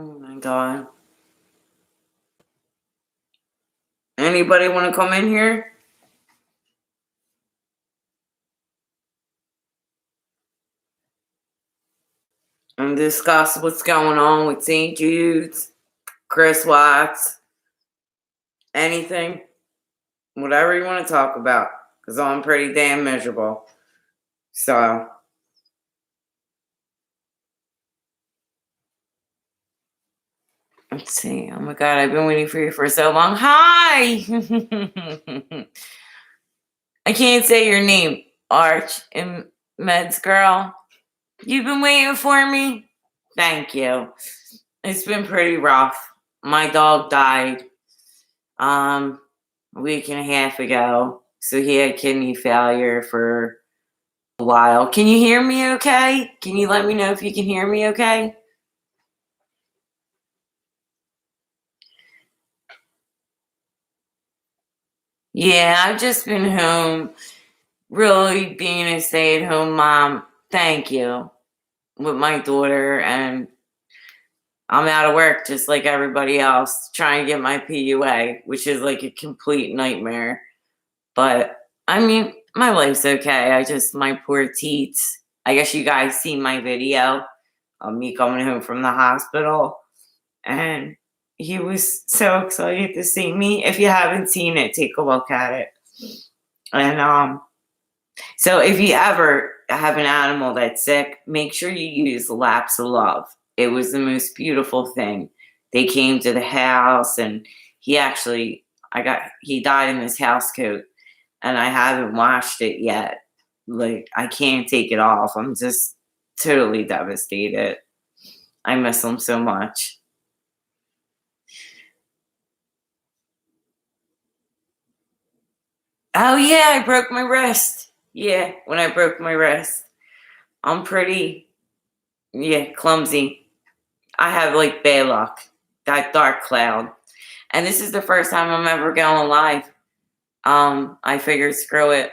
Oh my God. Anybody want to come in here and discuss what's going on with St. Jude's, Chris Watts, anything? Whatever you want to talk about, because I'm pretty damn miserable. So, let's see. Oh my God, I've been waiting for you for so long. Hi! I can't say your name. Arch and Meds Girl. You've been waiting for me? Thank you. It's been pretty rough. My dog died a week and a half ago. So he had kidney failure for a while. Can you hear me okay? Can you let me know if you can hear me okay? Yeah, I've just been home, really being a stay-at-home mom. Thank you. With my daughter, and I'm out of work just like everybody else, trying to get my PUA, which is like a complete nightmare. But I mean, my life's okay. My poor teats. I guess you guys seen my video of me coming home from the hospital, and he was so excited to see me. If you haven't seen it, take a look at it. And so if you ever have an animal that's sick, make sure you use Laps of Love. It was the most beautiful thing. They came to the house, and he died in his house coat, and I haven't washed it yet. Like, I can't take it off. I'm just totally devastated. I miss him so much. Oh yeah, I broke my wrist. Yeah, when I broke my wrist. I'm pretty, clumsy. I have like bad luck. That dark cloud. And this is the first time I'm ever going live. I figured screw it.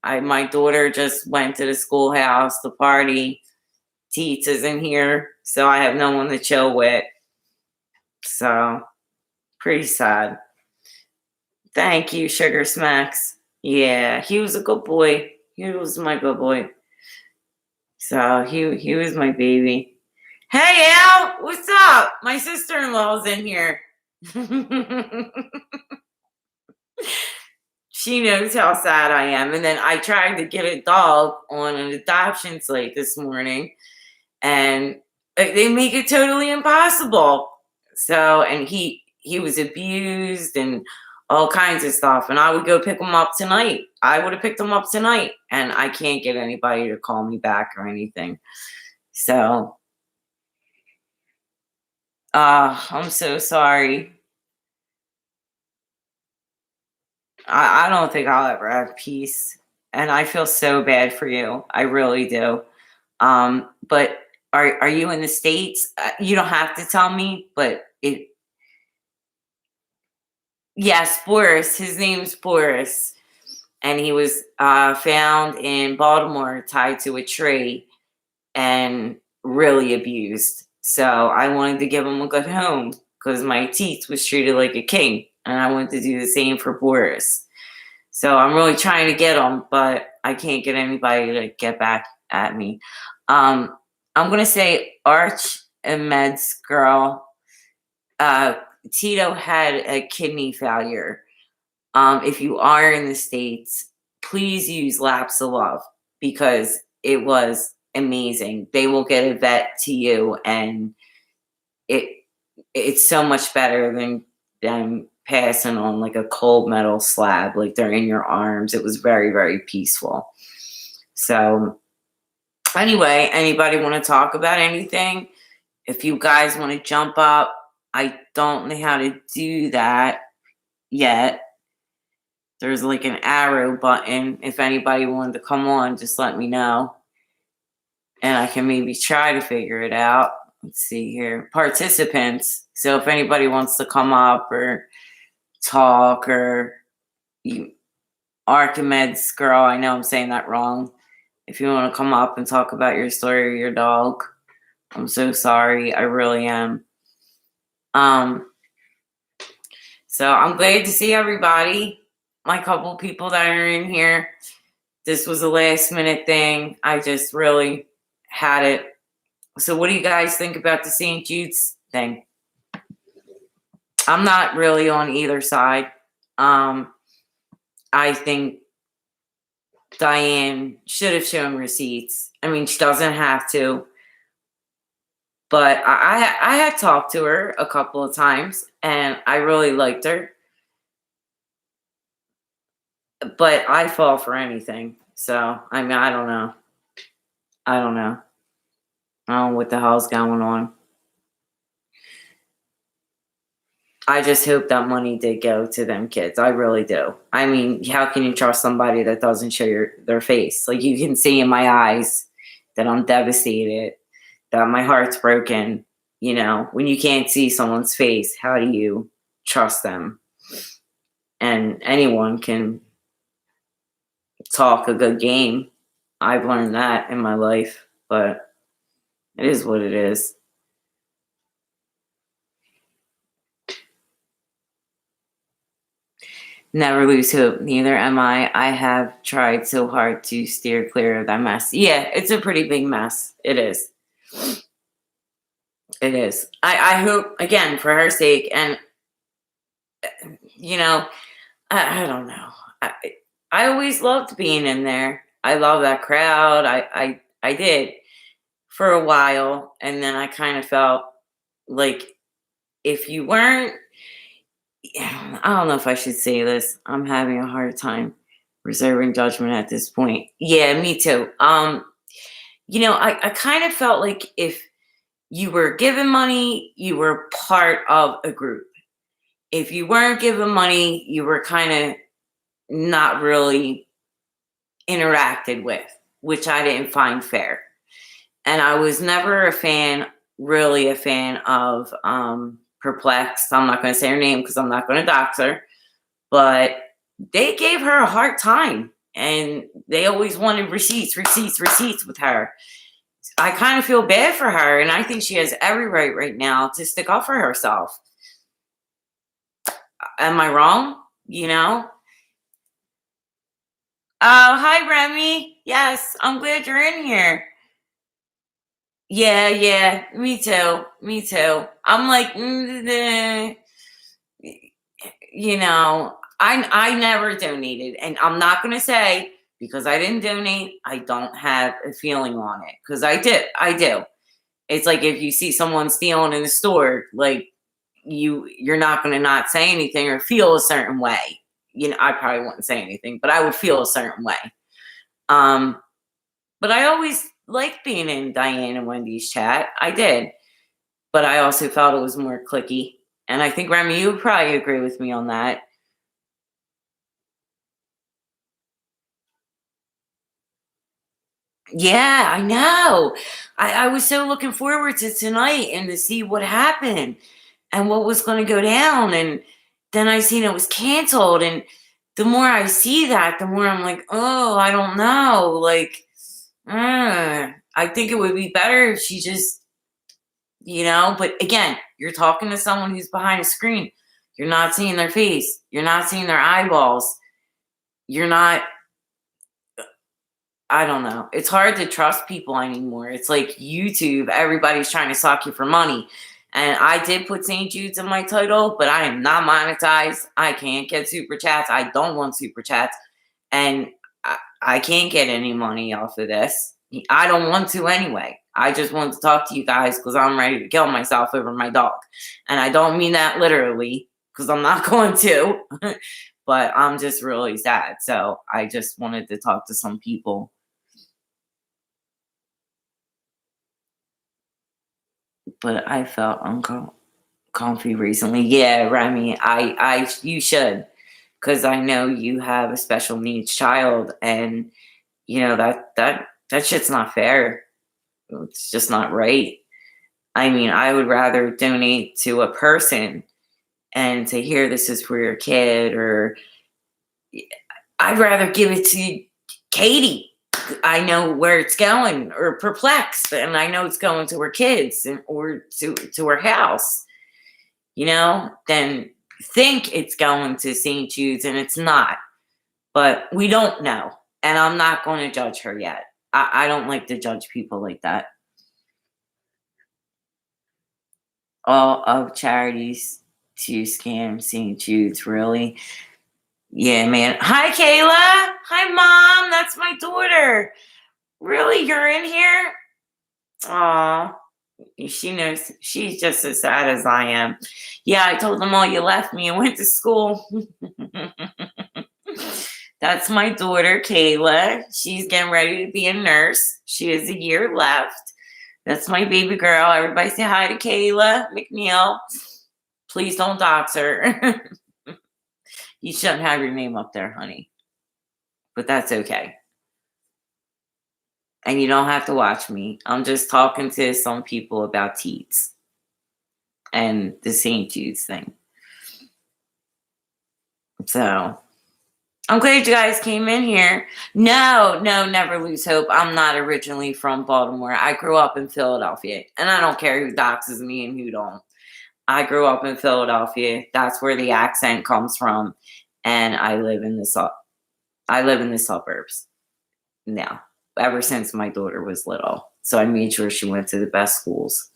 My daughter just went to the schoolhouse, the party. Teets isn't here, so I have no one to chill with. So pretty sad. Thank you, Sugar Smacks. Yeah, he was a good boy. He was my good boy. So he was my baby. Hey Al, what's up? My sister-in-law's in here. She knows how sad I am. And then I tried to get a dog on an adoption slate this morning, and they make it totally impossible. So, and he was abused and all kinds of stuff. And I would go pick him up tonight. I would have picked him up tonight, and I can't get anybody to call me back or anything. So, I'm so sorry. I don't think I'll ever have peace. And I feel so bad for you. I really do. But are you in the States? You don't have to tell me, but yes, Boris. His name's Boris. And he was found in Baltimore tied to a tree and really abused. So I wanted to give him a good home because my teeth was treated like a king. And I wanted to do the same for Boris. So I'm really trying to get him, but I can't get anybody to get back at me. I'm going to say Arch and Meds Girl. Tito had a kidney failure. If you are in the States, please use Laps of Love because it was amazing. They will get a vet to you, and it's so much better than passing on like a cold metal slab, like they're in your arms. It was very, very peaceful. So anyway, anybody want to talk about anything? If you guys want to jump up, I don't know how to do that yet. There's like an arrow button. If anybody wanted to come on, just let me know. And I can maybe try to figure it out. Let's see here. Participants. So if anybody wants to come up or talk, or you, Archimedes Girl, I know I'm saying that wrong. If you want to come up and talk about your story or your dog, I'm so sorry. I really am. So I'm glad to see everybody. My couple people that are in here. This was a last minute thing. I just really had it. So what do you guys think about the St. Jude's thing? I'm not really on either side. I think Diane should have shown receipts. I mean, she doesn't have to. But I had talked to her a couple of times, and I really liked her. But I fall for anything. So, I mean, I don't know. I don't know what the hell's going on. I just hope that money did go to them kids. I really do. I mean, how can you trust somebody that doesn't show their face? Like, you can see in my eyes that I'm devastated, that my heart's broken. You know, when you can't see someone's face, how do you trust them? And anyone can talk a good game. I've learned that in my life, but it is what it is. Never lose hope. Neither am I. I have tried so hard to steer clear of that mess. Yeah, it's a pretty big mess. It is. It is. I hope, again, for her sake, and, you know, I don't know. I always loved being in there. I love that crowd. I did for a while, and then I kind of felt like if you weren't, I don't know if I should say this. I'm having a hard time reserving judgment at this point. Yeah, me too. You know, I kind of felt like if you were given money, you were part of a group. If you weren't given money, you were kind of not really interacted with, which I didn't find fair. And I was never really a fan of Perplexed. I'm not going to say her name because I'm not going to dox her, but they gave her a hard time, and they always wanted receipts with her. I kind of feel bad for her, and I think she has every right now to stick up for herself. Am I wrong? You know? Oh, hi, Remy. Yes, I'm glad you're in here. Yeah, me too. I'm like, you know, I never donated, and I'm not going to say because I didn't donate, I don't have a feeling on it, because I do. It's like if you see someone stealing in the store, like you're not going to not say anything or feel a certain way. You know, I probably wouldn't say anything, but I would feel a certain way. But I always liked being in Diane and Wendy's chat. I did. But I also felt it was more cliquey. And I think, Remy, you would probably agree with me on that. Yeah, I know. I was so looking forward to tonight and to see what happened and what was going to go down. And then I seen it was canceled. And the more I see that, the more I'm like, oh, I don't know. Like, I think it would be better if she just, you know, but again, you're talking to someone who's behind a screen. You're not seeing their face. You're not seeing their eyeballs. You're not, I don't know. It's hard to trust people anymore. It's like YouTube, everybody's trying to suck you for money. And I did put St. Jude's in my title, but I am not monetized. I can't get super chats. I don't want super chats. And I can't get any money off of this. I don't want to anyway. I just want to talk to you guys because I'm ready to kill myself over my dog. And I don't mean that literally because I'm not going to. But I'm just really sad. So I just wanted to talk to some people. But I felt uncomfy recently. Yeah, Remy, you should, because I know you have a special needs child, and you know that shit's not fair. It's just not right. I mean, I would rather donate to a person and to hear this is for your kid, or I'd rather give it to Katie. I know where it's going, or Perplexed, and I know it's going to her kids or to her house. then think it's going to St. Jude's and it's not. But we don't know. And I'm not going to judge her yet. I don't like to judge people like that. All of charities to scam St. Jude's, really? Yeah, man. Hi, Kayla. Hi, Mom. That's my daughter. Really? You're in here? Aw. She knows. She's just as sad as I am. Yeah, I told them all you left me and went to school. That's my daughter, Kayla. She's getting ready to be a nurse. She has a year left. That's my baby girl. Everybody say hi to Kayla McNeil. Please don't dox her. You shouldn't have your name up there, honey. But that's okay. And you don't have to watch me. I'm just talking to some people about teats and the St. Jude's thing. So I'm glad you guys came in here. No, never lose hope. I'm not originally from Baltimore. I grew up in Philadelphia. And I don't care who doxes me and who don't. I grew up in Philadelphia. That's where the accent comes from. And I live in the suburbs now, ever since my daughter was little. So I made sure she went to the best schools.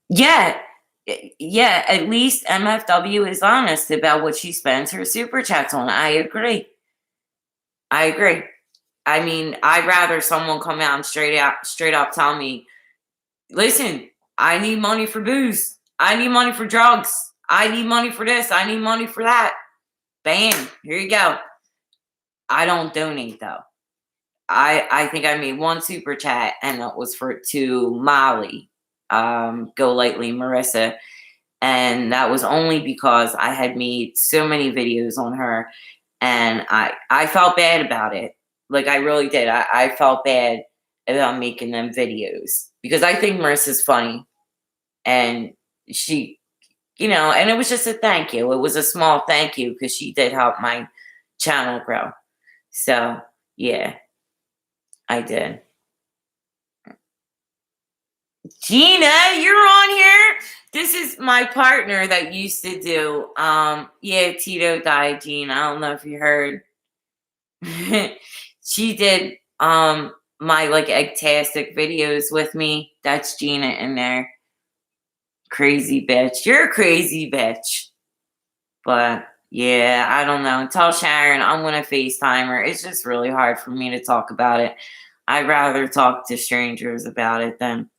Yeah, at least MFW is honest about what she spends her super chats on. I agree. I mean, I'd rather someone come out and straight up tell me, listen, I need money for booze. I need money for drugs. I need money for this. I need money for that. Bam, here you go. I don't donate though. I think I made one super chat and it was to Molly, Go Lightly Marissa. And that was only because I had made so many videos on her and I felt bad about it. Like I really did. I felt bad about making them videos because I think Marissa's funny and she, and it was just a thank you. It was a small thank you because she did help my channel grow. So yeah, I did. Gina, you're on here. This is my partner that used to do. Yeah, Tito died, Gina. I don't know if you heard. She did my like egg-tastic videos with me. That's Gina in there. Crazy bitch. You're a crazy bitch. But yeah, I don't know. Tell Sharon I'm gonna FaceTime her. It's just really hard for me to talk about it. I'd rather talk to strangers about it than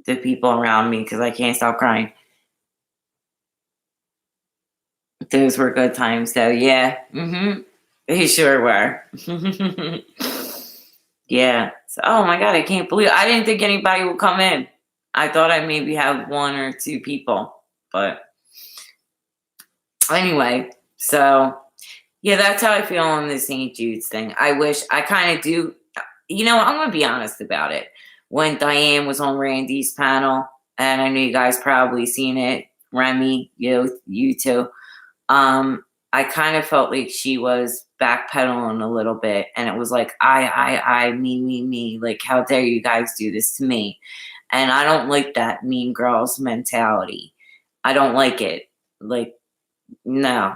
the people around me because I can't stop crying. Those were good times though. Yeah. They sure were. Yeah. So, oh my God, I can't believe I didn't think anybody would come in. I thought I maybe have one or two people, but anyway, so yeah, that's how I feel on the St. Jude's thing. I wish I kind of do. I'm going to be honest about it. When Diane was on Randy's panel, and I know you guys probably seen it, Remy, you too. I kind of felt like she was backpedaling a little bit, and it was like, I, me. Like, how dare you guys do this to me? And I don't like that mean girls mentality. I don't like it. Like, no.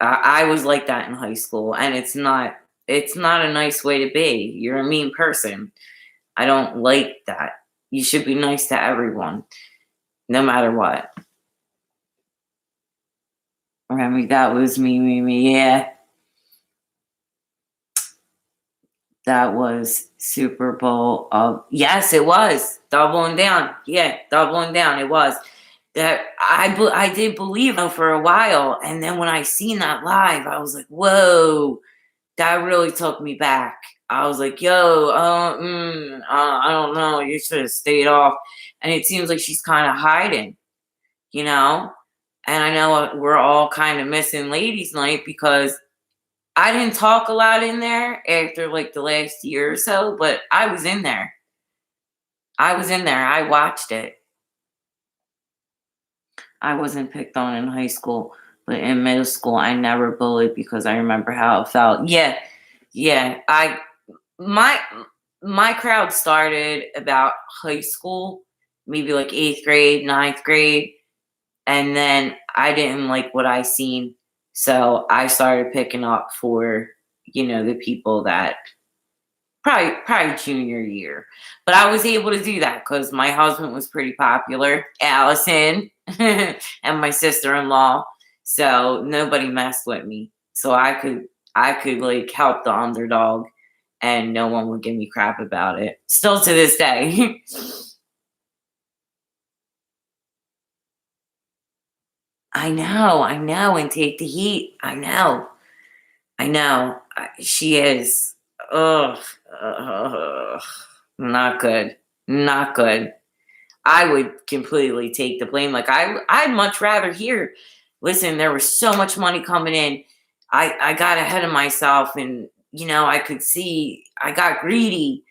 I was like that in high school, and it's not a nice way to be. You're a mean person. I don't like that. You should be nice to everyone, no matter what. Remy, that was me. Yeah. That was Super Bowl of, yes, it was. Doubling down. Yeah, doubling down. It was. That I did believe him for a while. And then when I seen that live, I was like, whoa, that really took me back. I was like, yo, I don't know. You should have stayed off. And it seems like she's kind of hiding, And I know we're all kind of missing ladies' night because I didn't talk a lot in there after like the last year or so, but I was in there. I watched it. I wasn't picked on in high school, but in middle school, I never bullied because I remember how it felt. Yeah. My my crowd started about high school, maybe like 8th grade, ninth grade. And then I didn't like what I seen. So I started picking up for, the people that probably junior year. But I was able to do that because my husband was pretty popular, Allison, and my sister-in-law. So nobody messed with me. So I could like help the underdog and no one would give me crap about it. Still to this day. I know, and take the heat. I know. She is. Ugh, ugh, not good. Not good. I would completely take the blame. Like I'd much rather hear. Listen, there was so much money coming in. I got ahead of myself, and I could see I got greedy.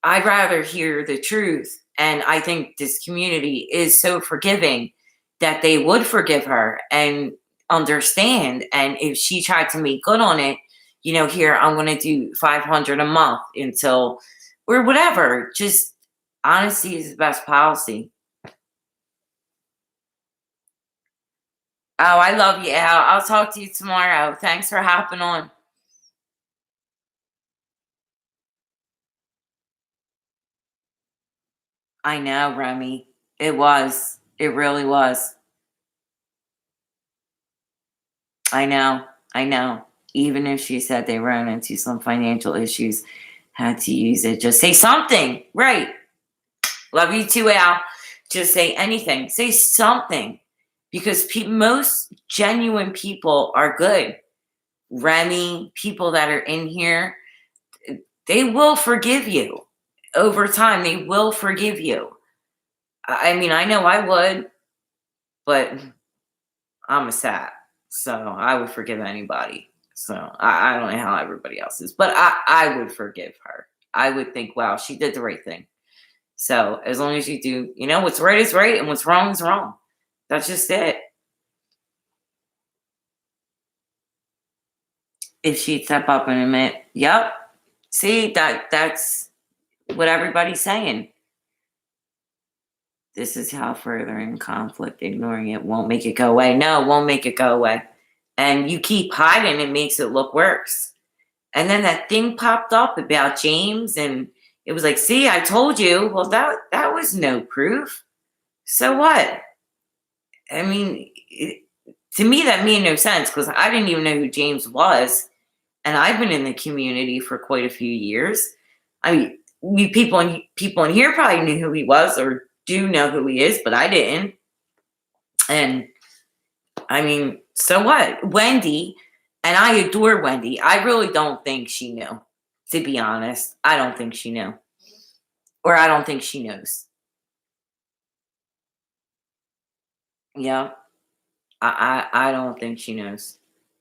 I'd rather hear the truth. And I think this community is so forgiving that they would forgive her and understand. And if she tried to make good on it, here, I'm going to do 500 a month until, or whatever. Just honesty is the best policy. Oh, I love you, Al. I'll talk to you tomorrow. Thanks for hopping on. I know, Remy. It was. It really was. I know. I know. Even if she said they ran into some financial issues, had to use it. Just say something. Right. Love you too, Al. Just say anything. Say something. Because most genuine people are good. Remy, people that are in here, they will forgive you. Over time, they will forgive you. I mean, I know I would, but I'm a sap. So I would forgive anybody. So I don't know how everybody else is, but I would forgive her. I would think, wow, she did the right thing. So as long as you do, what's right is right and what's wrong is wrong. That's just it. If she'd step up and admit, yep, see, that's what everybody's saying. This is how furthering conflict, ignoring it won't make it go away. No, it won't make it go away. And you keep hiding, it makes it look worse. And then that thing popped up about James, and it was like, see, I told you. Well, that was no proof. So what? I mean, to me, that made no sense because I didn't even know who James was. And I've been in the community for quite a few years. I mean, people in here probably knew who he was or do know who he is, but I didn't. And I mean, so what? Wendy, and I adore Wendy. I really don't think she knew, to be honest. I don't think she knew. Or I don't think she knows. Yeah. I don't think she knows,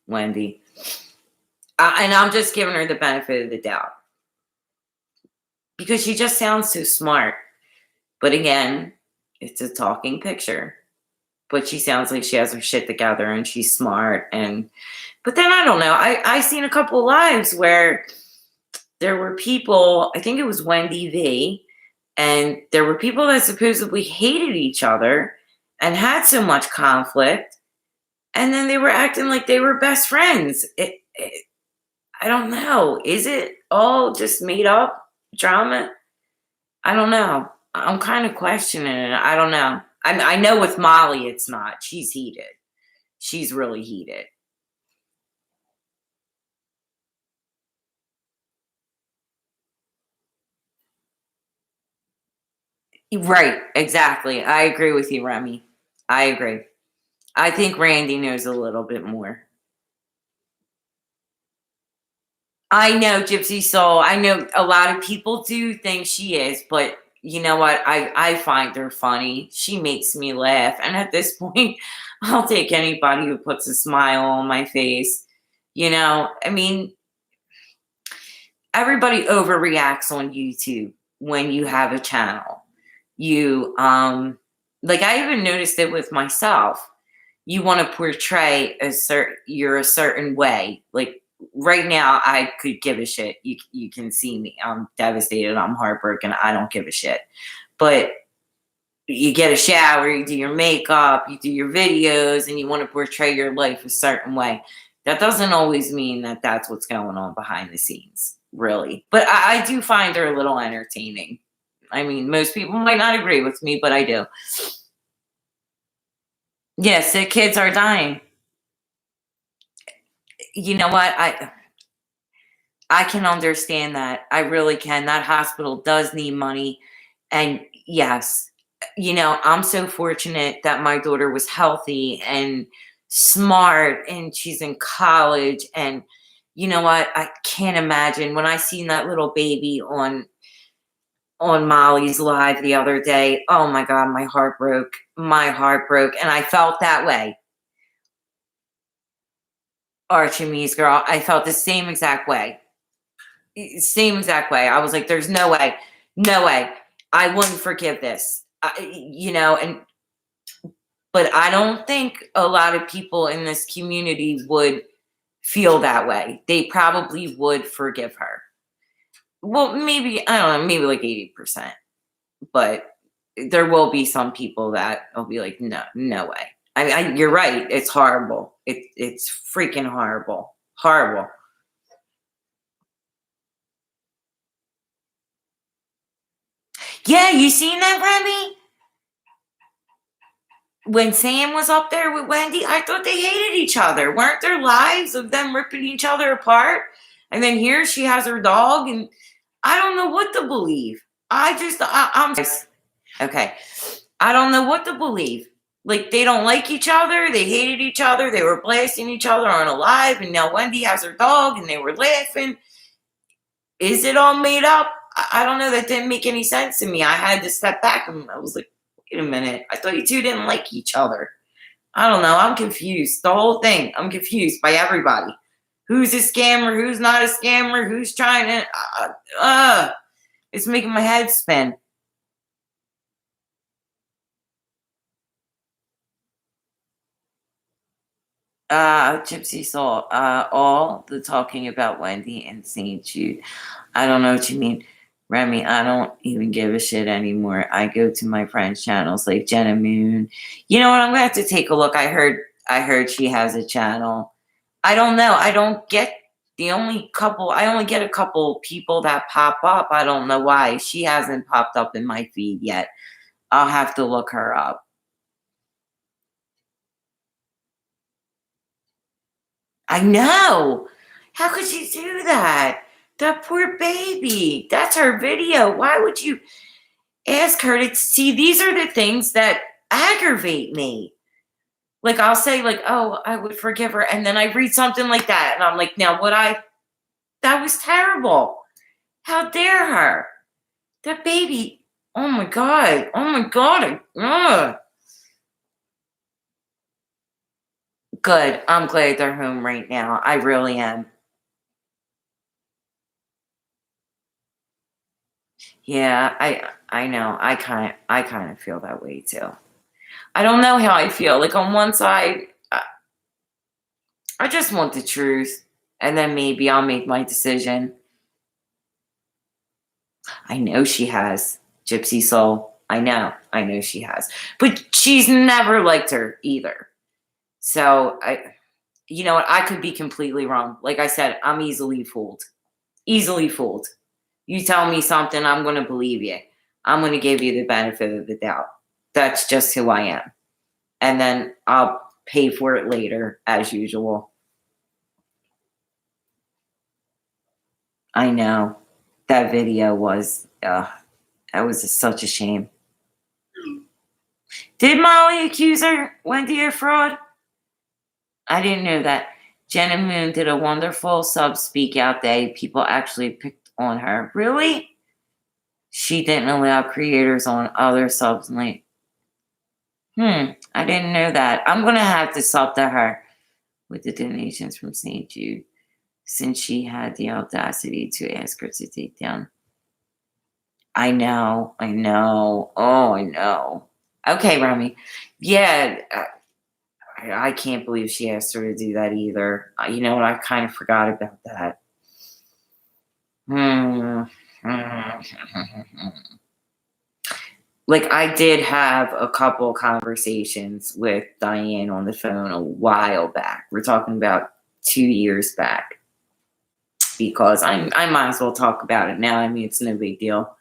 Wendy. And I'm just giving her the benefit of the doubt. Because she just sounds so smart. But again, it's a talking picture. But she sounds like she has her shit together and she's smart. But then I don't know. I seen a couple of lives where there were people, I think it was Wendy V, and there were people that supposedly hated each other and had so much conflict, and then they were acting like they were best friends. I don't know. Is it all just made up drama? I don't know. I'm kind of questioning it. I don't know. I know with Molly, it's not. She's heated. She's really heated. Right. Exactly. I agree with you, Remy. I agree. I think Randy knows a little bit more. I know Gypsy Soul. I know a lot of people do think she is, but you know what? I find her funny. She makes me laugh. And at this point, I'll take anybody who puts a smile on my face. I mean, everybody overreacts on YouTube when you have a channel. You like I even noticed it with myself. You want to portray you're a certain way, like right now, I could give a shit. You can see me. I'm devastated. I'm heartbroken. I don't give a shit. But you get a shower, you do your makeup, you do your videos, and you want to portray your life a certain way. That doesn't always mean that that's what's going on behind the scenes, really. But I do find her a little entertaining. I mean, most people might not agree with me, but I do. Yes, sick kids are dying. You know what? I can understand that. I really can. That hospital does need money. And yes, I'm so fortunate that my daughter was healthy and smart and she's in college. And you know what? I can't imagine when I seen that little baby on Molly's live the other day. Oh my God, my heart broke. My heart broke. And I felt that way. Archimedes girl, I felt the same exact way. Same exact way. I was like, there's no way. No way. I wouldn't forgive this. But I don't think a lot of people in this community would feel that way. They probably would forgive her. Well, maybe, I don't know, maybe like 80%. But there will be some people that will be like, no, no way. You're right. It's horrible. It's freaking horrible. Horrible. Yeah, you seen that, Remy? When Sam was up there with Wendy, I thought they hated each other. Weren't there lives of them ripping each other apart? And then here she has her dog, and I don't know what to believe. I'm okay. I don't know what to believe. Like, they don't like each other. They hated each other. They were blasting each other on a live, and now Wendy has her dog, and they were laughing. Is it all made up? I don't know. That didn't make any sense to me. I had to step back, and I was like, wait a minute. I thought you two didn't like each other. I don't know. I'm confused. The whole thing. I'm confused by everybody. Who's a scammer? Who's not a scammer? Who's trying to... it's making my head spin. Gypsy Soul. All the talking about Wendy and St. Jude. I don't know what you mean. Remy, I don't even give a shit anymore. I go to my friends' channels like Jenna Moon. You know what? I'm gonna have to take a look. I heard she has a channel. I don't know. I don't get I only get a couple people that pop up. I don't know why. She hasn't popped up in my feed yet. I'll have to look her up. I know. How could you do that? That poor baby. That's her video. Why would you ask her to see? These are the things that aggravate me. Like, I'll say, like, oh, I would forgive her. And then I read something like that. And I'm like, now that was terrible. How dare her? That baby. Oh my God. Oh my God. Good. I'm glad they're home right now. I really am. Yeah, I know. I kind of feel that way too. I don't know how I feel. Like, on one side, I just want the truth, and then maybe I'll make my decision. I know she has, Gypsy Soul. I know she has, but she's never liked her either. So you know what? I could be completely wrong. Like I said, I'm easily fooled. Easily fooled. You tell me something, I'm going to believe you. I'm going to give you the benefit of the doubt. That's just who I am. And then I'll pay for it later, as usual. I know. That video was, that was such a shame. Did Molly accuse her, Wendy, of fraud? I didn't know that. Jenna Moon did a wonderful sub speak out day. People actually picked on her. Really? She didn't allow creators on other subs. Like, I didn't know that. I'm going to have to sub to her with the donations from St. Jude, since she had the audacity to ask her to take down. I know. Oh, I know. Okay, Remy. Yeah, I can't believe she asked her to do that either. You know what? I kind of forgot about that. Like, I did have a couple conversations with Diane on the phone a while back. We're talking about 2 years back, because I might as well talk about it now. I mean, it's no big deal.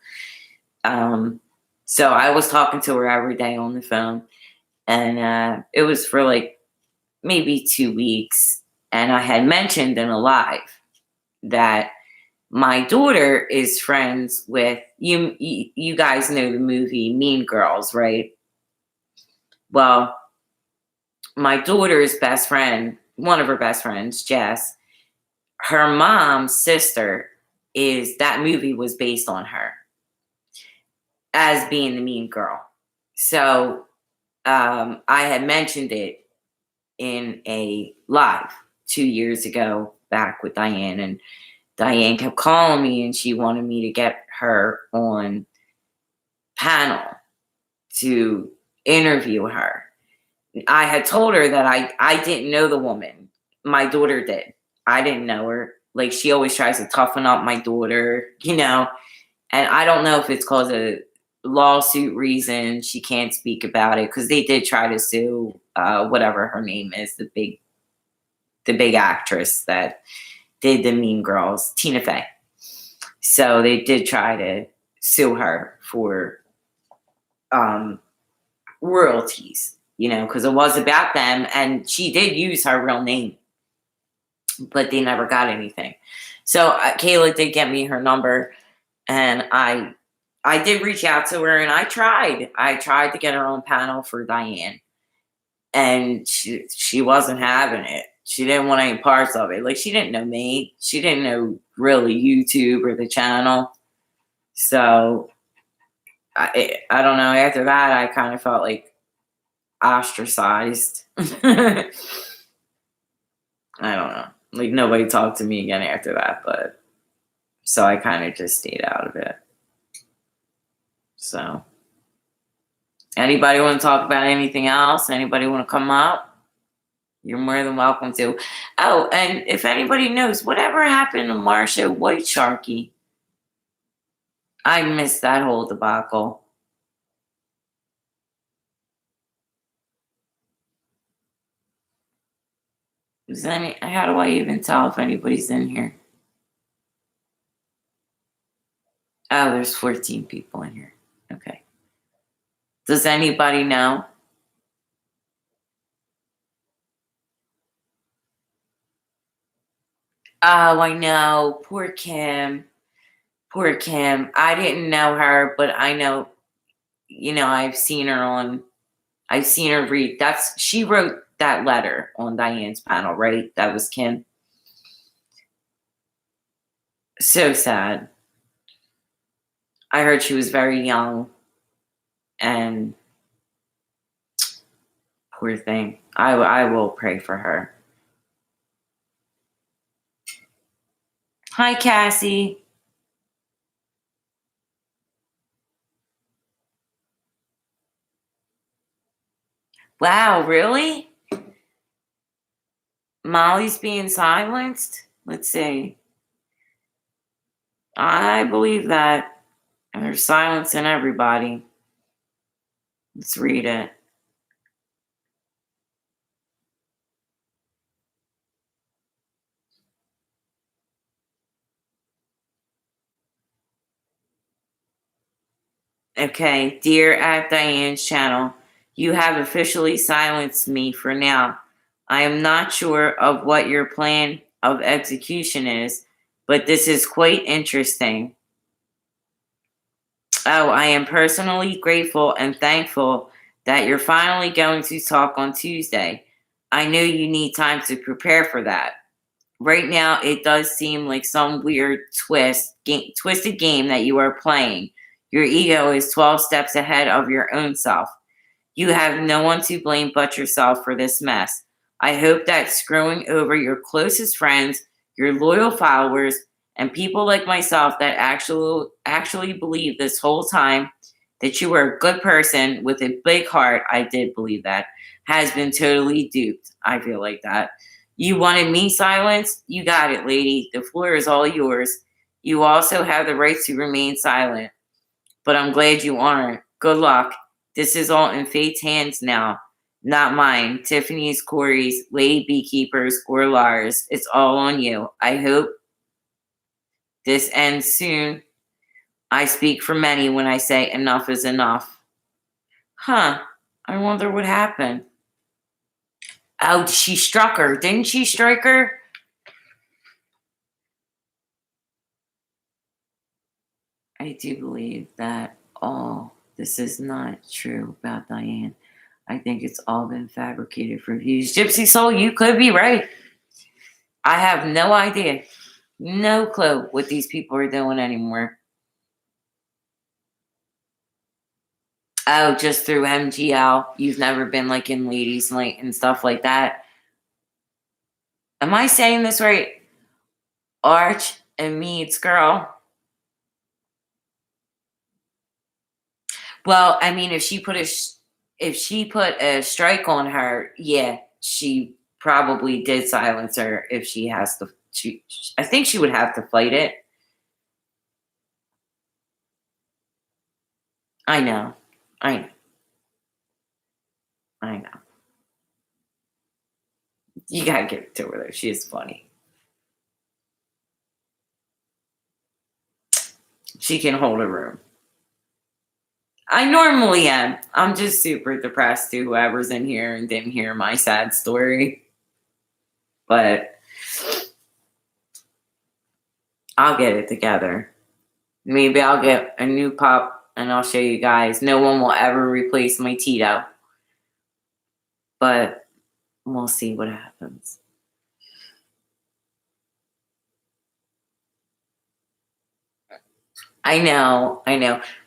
So I was talking to her every day on the phone, and it was for like maybe 2 weeks. And I had mentioned in a live that my daughter is friends with you. You guys know the movie Mean Girls, right? Well, my daughter's best friend, one of her best friends, Jess, her mom's sister, that movie was based on her as being the mean girl. So I had mentioned it in a live 2 years ago back with Diane, and Diane kept calling me and she wanted me to get her on panel to interview her. I had told her that I didn't know the woman. My daughter did. I didn't know her. Like, she always tries to toughen up my daughter, and I don't know if it's because of lawsuit reason she can't speak about it, because they did try to sue whatever her name is, the big actress that did the Mean Girls, Tina Fey. So they did try to sue her for royalties, because it was about them, and she did use her real name, but they never got anything. So Kayla did get me her number, and I did reach out to her, and I tried to get her on panel for Diane, and she wasn't having it. She didn't want any parts of it. Like, she didn't know me. She didn't know really YouTube or the channel. So I don't know. After that, I kind of felt like ostracized. I don't know. Like, nobody talked to me again after that, but so I kind of just stayed out of it. So, anybody want to talk about anything else? Anybody want to come up? You're more than welcome to. Oh, and if anybody knows, whatever happened to Marsha White Sharky? I missed that whole debacle. How do I even tell if anybody's in here? Oh, there's 14 people in here. Okay. Does anybody know? Oh, I know. Poor Kim. Poor Kim. I didn't know her, but I know, I've seen her read. She wrote that letter on Diane's panel, right? That was Kim. So sad. I heard she was very young, and poor thing. I will pray for her. Hi, Cassie. Wow, really? Molly's being silenced? Let's see. I believe that. And there's silence in everybody. Let's read it. Okay, dear at Diane's channel, you have officially silenced me for now. I am not sure of what your plan of execution is, but this is quite interesting. Oh, I am personally grateful and thankful that you're finally going to talk on Tuesday. I know you need time to prepare for that. Right now, it does seem like some weird twisted game that you are playing. Your ego is 12 steps ahead of your own self. You have no one to blame but yourself for this mess. I hope that screwing over your closest friends, your loyal followers, and people like myself that actually believe this whole time that you were a good person with a big heart, I did believe that, has been totally duped. I feel like that. You wanted me silenced? You got it, lady. The floor is all yours. You also have the right to remain silent. But I'm glad you aren't. Good luck. This is all in fate's hands now, not mine, Tiffany's, Corey's, Lady Beekeeper's, or Lars. It's all on you. I hope this ends soon. I speak for many when I say enough is enough. Huh. I wonder what happened. Oh, she struck her. Didn't she strike her? I do believe that all this is not true about Diane. I think it's all been fabricated for views. Gypsy Soul, you could be right. I have no idea. No clue what these people are doing anymore. Oh, just through MGL. You've never been like in Ladies Night and stuff like that. Am I saying this right? Arch and Mead's girl. Well, I mean, if she put a strike on her, yeah, she probably did silence her. If she has to, I think she would have to fight it. I know. You gotta give it to her though. She is funny. She can hold a room. I normally am. I'm just super depressed to whoever's in here and didn't hear my sad story. But I'll get it together. Maybe I'll get a new pup and I'll show you guys. No one will ever replace my Tito. But we'll see what happens. I know.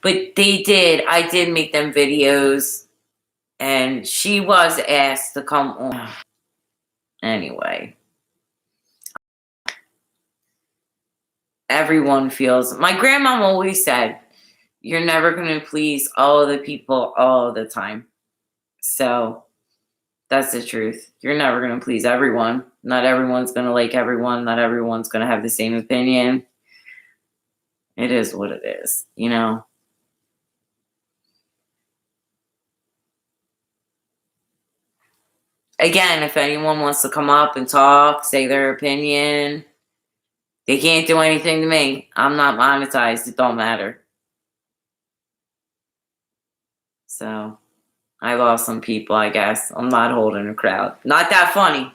But I did make them videos. And she was asked to come on. Anyway. Everyone feels. My grandma always said, you're never going to please all of the people all the time. So that's the truth. You're never going to please everyone. Not everyone's going to like everyone. Not everyone's going to have the same opinion. It is what it is, you know? Again, if anyone wants to come up and talk, say their opinion, they can't do anything to me. I'm not monetized. It don't matter. So I lost some people, I guess. I'm not holding a crowd. Not that funny.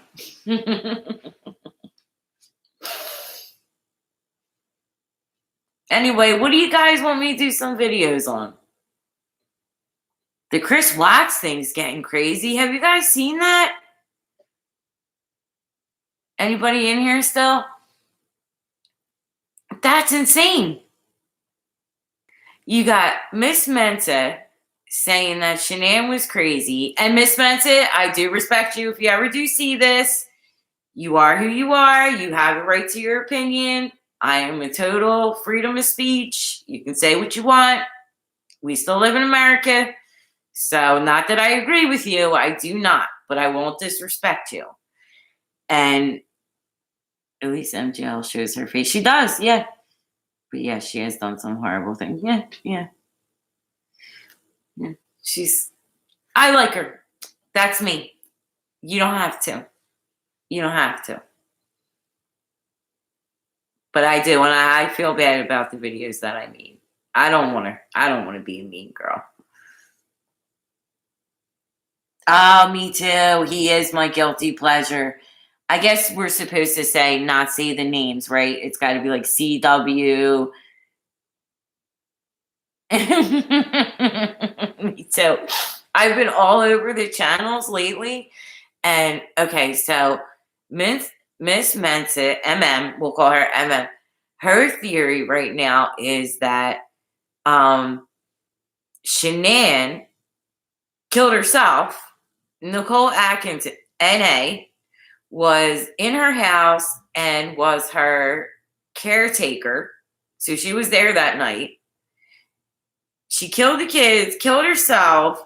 Anyway, what do you guys want me to do some videos on? The Chris Watts thing's getting crazy. Have you guys seen that? Anybody in here still? That's insane. You got Miss Mensa saying that Shanann was crazy. And Miss Mensa, I do respect you. If you ever do see this, you are who you are. You have a right to your opinion. I am a total freedom of speech. You can say what you want. We still live in America. So not that I agree with you. I do not. But I won't disrespect you. And at least MGL shows her face. She does, yeah. But yeah, she has done some horrible things. Yeah. I like her. That's me. You don't have to. But I do, and I feel bad about the videos that I made. I don't want to be a mean girl. Oh, me too. He is my guilty pleasure. I guess we're supposed to say not say the names, right? It's got to be like CW. Me too. I've been all over the channels lately. And okay, so Miss Mensa, we'll call her MM. Her theory right now is that Shanann killed herself. Nicole Atkins, NA, was in her house and was her caretaker. So she was there that night. She killed the kids, killed herself,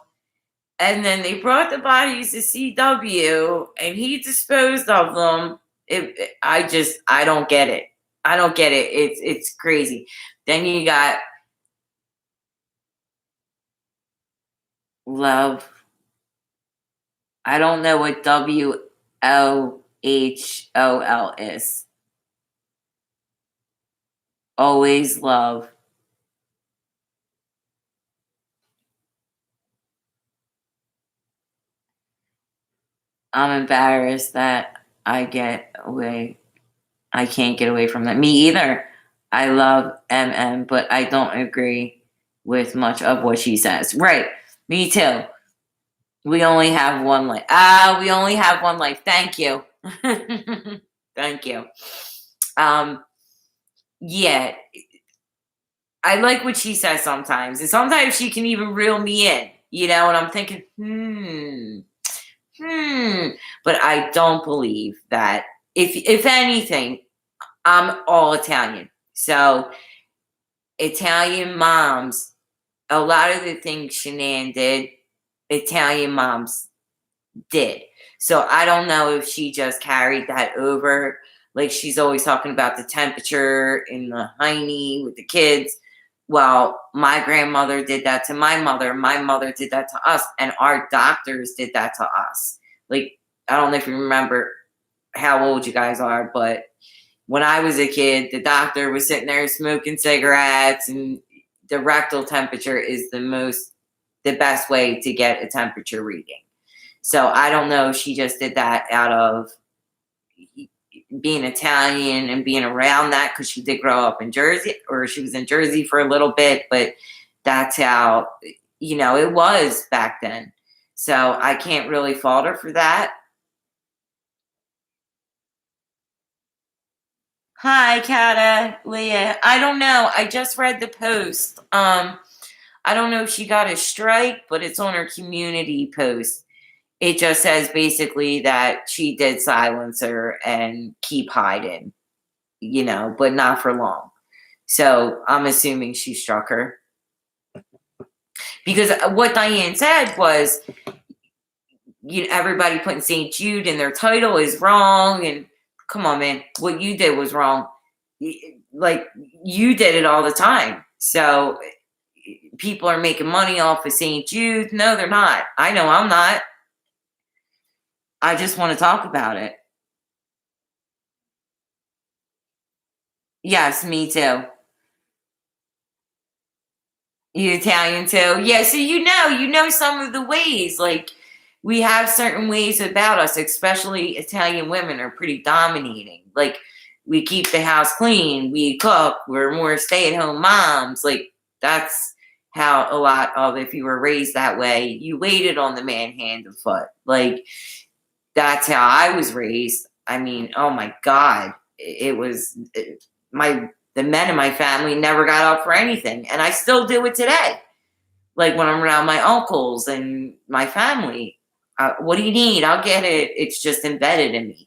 and then they brought the bodies to CW, and he disposed of them. I don't get it. I don't get it. It's crazy. Then you got love. I don't know what WLHOL is. Always love. I'm embarrassed that I can't get away from that. Me either. I love MM, but I don't agree with much of what she says. Right. Me too. We only have one life. We only have one life. Thank you. Thank you. Yeah. I like what she says sometimes. And sometimes she can even reel me in, and I'm thinking, but I don't believe that. If anything, I'm all Italian. So Italian moms, a lot of the things Shanann did, Italian moms did. So I don't know if she just carried that over. Like she's always talking about the temperature in the hiney with the kids. Well, my grandmother did that to my mother. My mother did that to us. And our doctors did that to us. Like, I don't know if you remember how old you guys are, but when I was a kid, the doctor was sitting there smoking cigarettes, and the rectal temperature is the best way to get a temperature reading. So I don't know if she just did that out of being Italian and being around that, because she did grow up in Jersey, or she was in Jersey for a little bit, but that's how, it was back then. So I can't really fault her for that. Hi, Kata, Leah. I don't know. I just read the post. I don't know if she got a strike, but it's on her community post. It just says basically that she did silence her and keep hiding, but not for long. So I'm assuming she struck her. Because what Diane said was, everybody putting St. Jude in their title is wrong. And come on, man, what you did was wrong. Like, you did it all the time. So people are making money off of St. Jude. No, they're not. I know I'm not. I just want to talk about it. Yes, me too. You Italian too? Yeah, so you know some of the ways. Like, we have certain ways about us, especially Italian women are pretty dominating. Like, we keep the house clean, we cook, we're more stay-at-home moms. Like, that's how a lot of, if you were raised that way, you waited on the man hand and foot. Like, that's how I was raised. I mean, oh my God, it was the men in my family never got up for anything, and I still do it today. Like when I'm around my uncles and my family, what do you need? I'll get it. It's just embedded in me.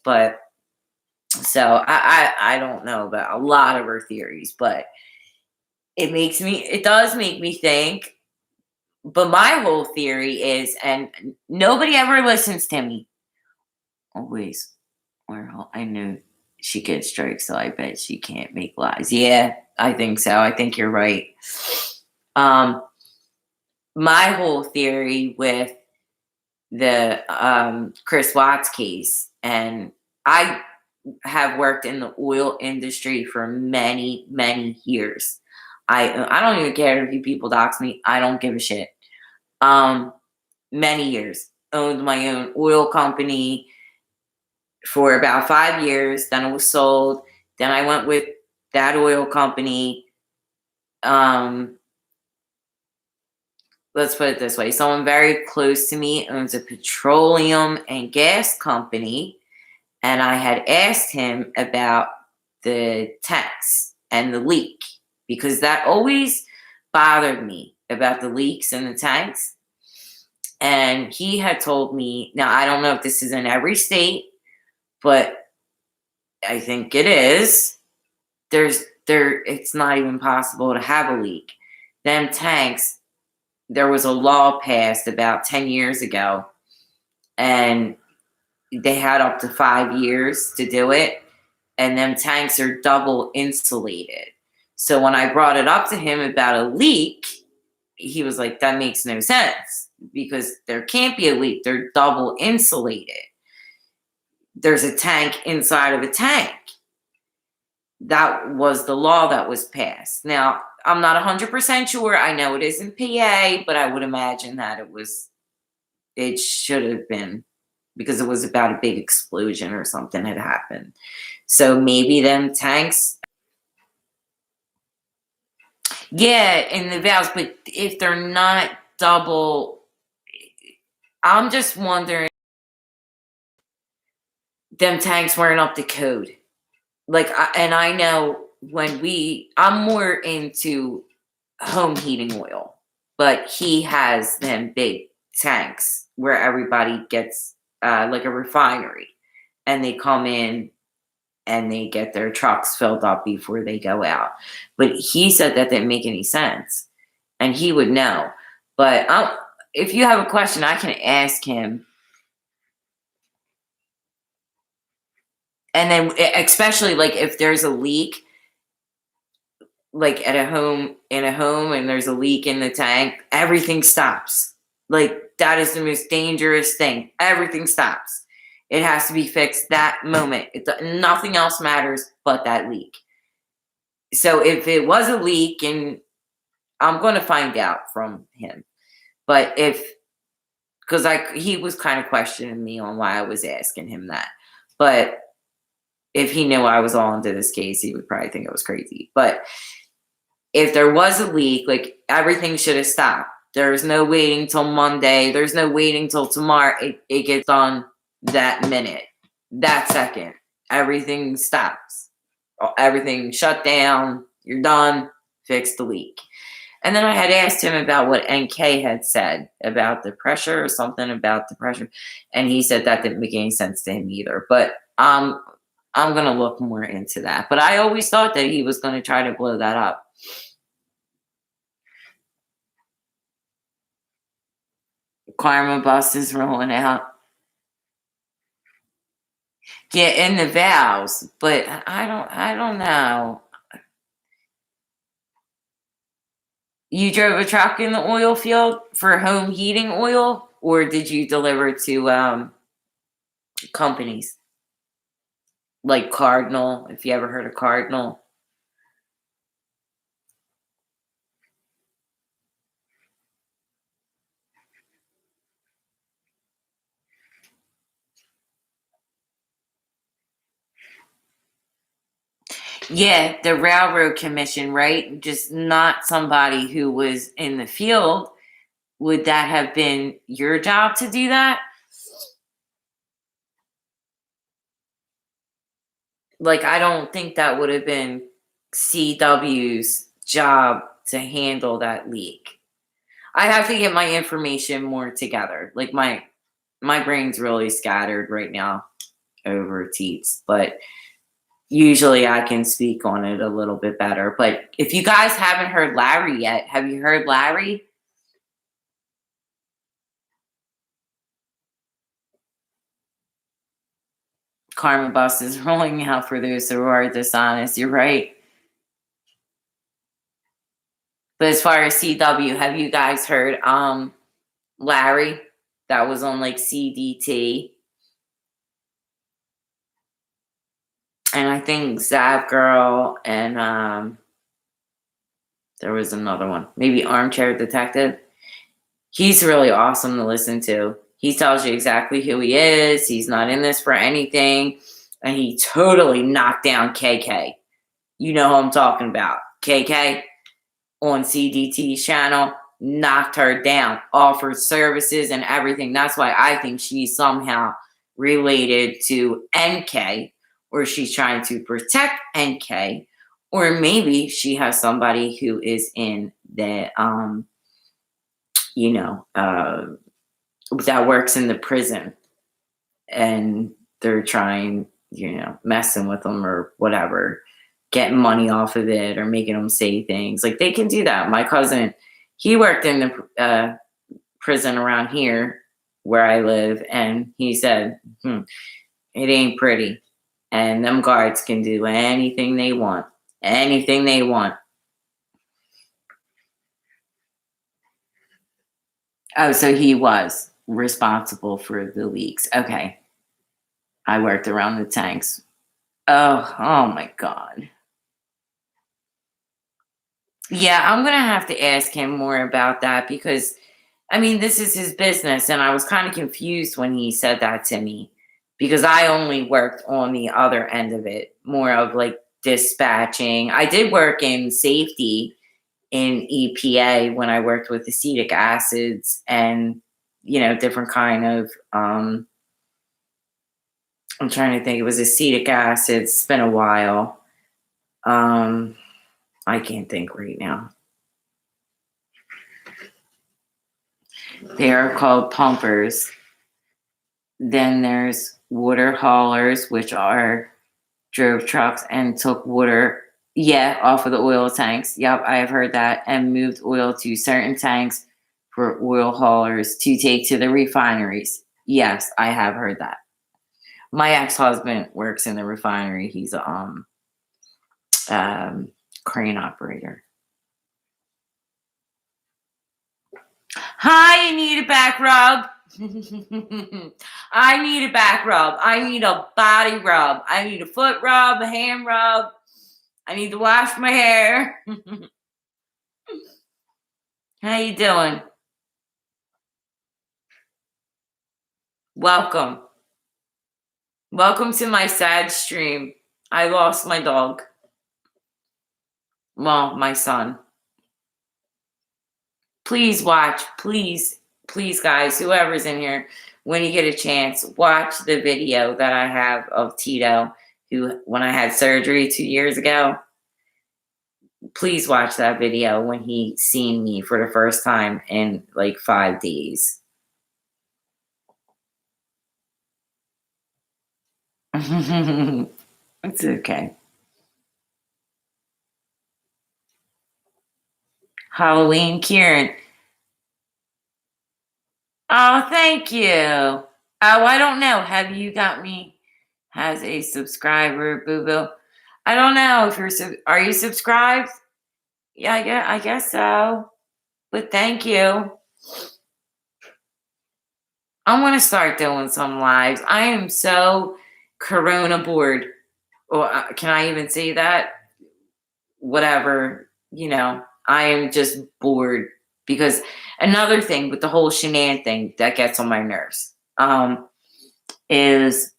But so I don't know about a lot of her theories, but it does make me think. But my whole theory is, and nobody ever listens to me. Always. Well, I knew she gets strikes, so I bet she can't make lies. Yeah, I think so. I think you're right. My whole theory with the Chris Watts case, and I have worked in the oil industry for many, many years. I don't even care if you people dox me. I don't give a shit. Many years. Owned my own oil company for about 5 years. Then it was sold. Then I went with that oil company. Let's put it this way. Someone very close to me owns a petroleum and gas company. And I had asked him about the tanks and the leak, because that always bothered me about the leaks in the tanks. And he had told me, now I don't know if this is in every state, but I think it is. It's not even possible to have a leak. them tanks, there was a law passed about 10 years ago, and they had up to 5 years to do it, and them tanks are double insulated. So when I brought it up to him about a leak, he was like, that makes no sense because there can't be a leak. They're double insulated. There's a tank inside of a tank. That was the law that was passed. Now, I'm not 100% sure. I know it isn't PA, but I would imagine that it should have been, because it was about a big explosion or something had happened. So maybe them tanks, yeah, in the valves, but if they're not double, I'm just wondering, them tanks weren't up to code. Like, and I know I'm more into home heating oil, but he has them big tanks where everybody gets like a refinery, and they come in and they get their trucks filled up before they go out. But he said that didn't make any sense, and he would know. But if you have a question, I can ask him. And then, especially like if there's a leak, like in a home, and there's a leak in the tank, everything stops. Like, that is the most dangerous thing. Everything stops. It has to be fixed that moment. Nothing else matters but that leak. So if it was a leak, and I'm going to find out from him, but because he was kind of questioning me on why I was asking him that, but if he knew I was all into this case, he would probably think it was crazy. But if there was a leak, like, everything should have stopped. There's no waiting till Monday. There's no waiting till tomorrow. It gets done that minute, that second. Everything stops. Everything shut down. You're done. Fix the leak. And then I had asked him about what NK had said about the pressure, or something about the pressure. And he said that didn't make any sense to him either. But I'm going to look more into that. But I always thought that he was going to try to blow that up. Karma bus is rolling out. Get in the valves, but I don't know. You drove a truck in the oil field for home heating oil, or did you deliver to companies like Cardinal? If you ever heard of Cardinal. Yeah, the Railroad Commission, right? Just not somebody who was in the field. Would that have been your job to do that? Like, I don't think that would have been CW's job to handle that leak. I have to get my information more together. Like, my brain's really scattered right now over teats, but usually I can speak on it a little bit better. But if you guys haven't heard Larry yet, have you heard Larry? Karma bus is rolling out for those who are dishonest. You're right. But as far as CW, have you guys heard Larry? That was on like CDT. And I think Zap Girl, and there was another one. Maybe Armchair Detective. He's really awesome to listen to. He tells you exactly who he is. He's not in this for anything. And he totally knocked down KK. You know who I'm talking about. KK on CDT's channel, knocked her down, offered services and everything. That's why I think she's somehow related to NK, or she's trying to protect NK, or maybe she has somebody who is in the, that works in the prison, and they're trying, messing with them or whatever. getting money off of it or making them say things. Like, they can do that. My cousin, he worked in the prison around here where I live, and he said, it ain't pretty. And them guards can do anything they want. Anything they want. Oh, so he was responsible for the leaks. Okay. I worked around the tanks. Oh my God. Yeah, I'm going to have to ask him more about that because, I mean, this is his business. And I was kind of confused when he said that to me because I only worked on the other end of it, more of like dispatching. I did work in safety in EPA when I worked with acetic acids and, different kind of, I'm trying to think, it was acetic acid. It's been a while. I can't think right now. They are called pumpers. Then there's water haulers, which drove trucks and took water, off of the oil tanks. Yep, I have heard that. And moved oil to certain tanks for oil haulers to take to the refineries. Yes, I have heard that. My ex-husband works in the refinery. He's a crane operator. Hi, you need a back rub? I need a back rub. I need a body rub. I need a foot rub, a hand rub. I need to wash my hair. How you doing? Welcome. Welcome to my sad stream. I lost my dog. Well, my son. Please watch. Please, guys, whoever's in here, when you get a chance, watch the video that I have of Tito, who, when I had surgery 2 years ago, please watch that video when he seen me for the first time in like 5 days. It's okay. Halloween, Kieran. Oh, thank you. Oh, I don't know. Have you got me as a subscriber, Boo Boo? I don't know if are you subscribed? Yeah, I guess so. But thank you. I'm going to start doing some lives. I am so Corona bored. Or can I even say that? Whatever, I am just bored because another thing with the whole Shanann thing that gets on my nerves is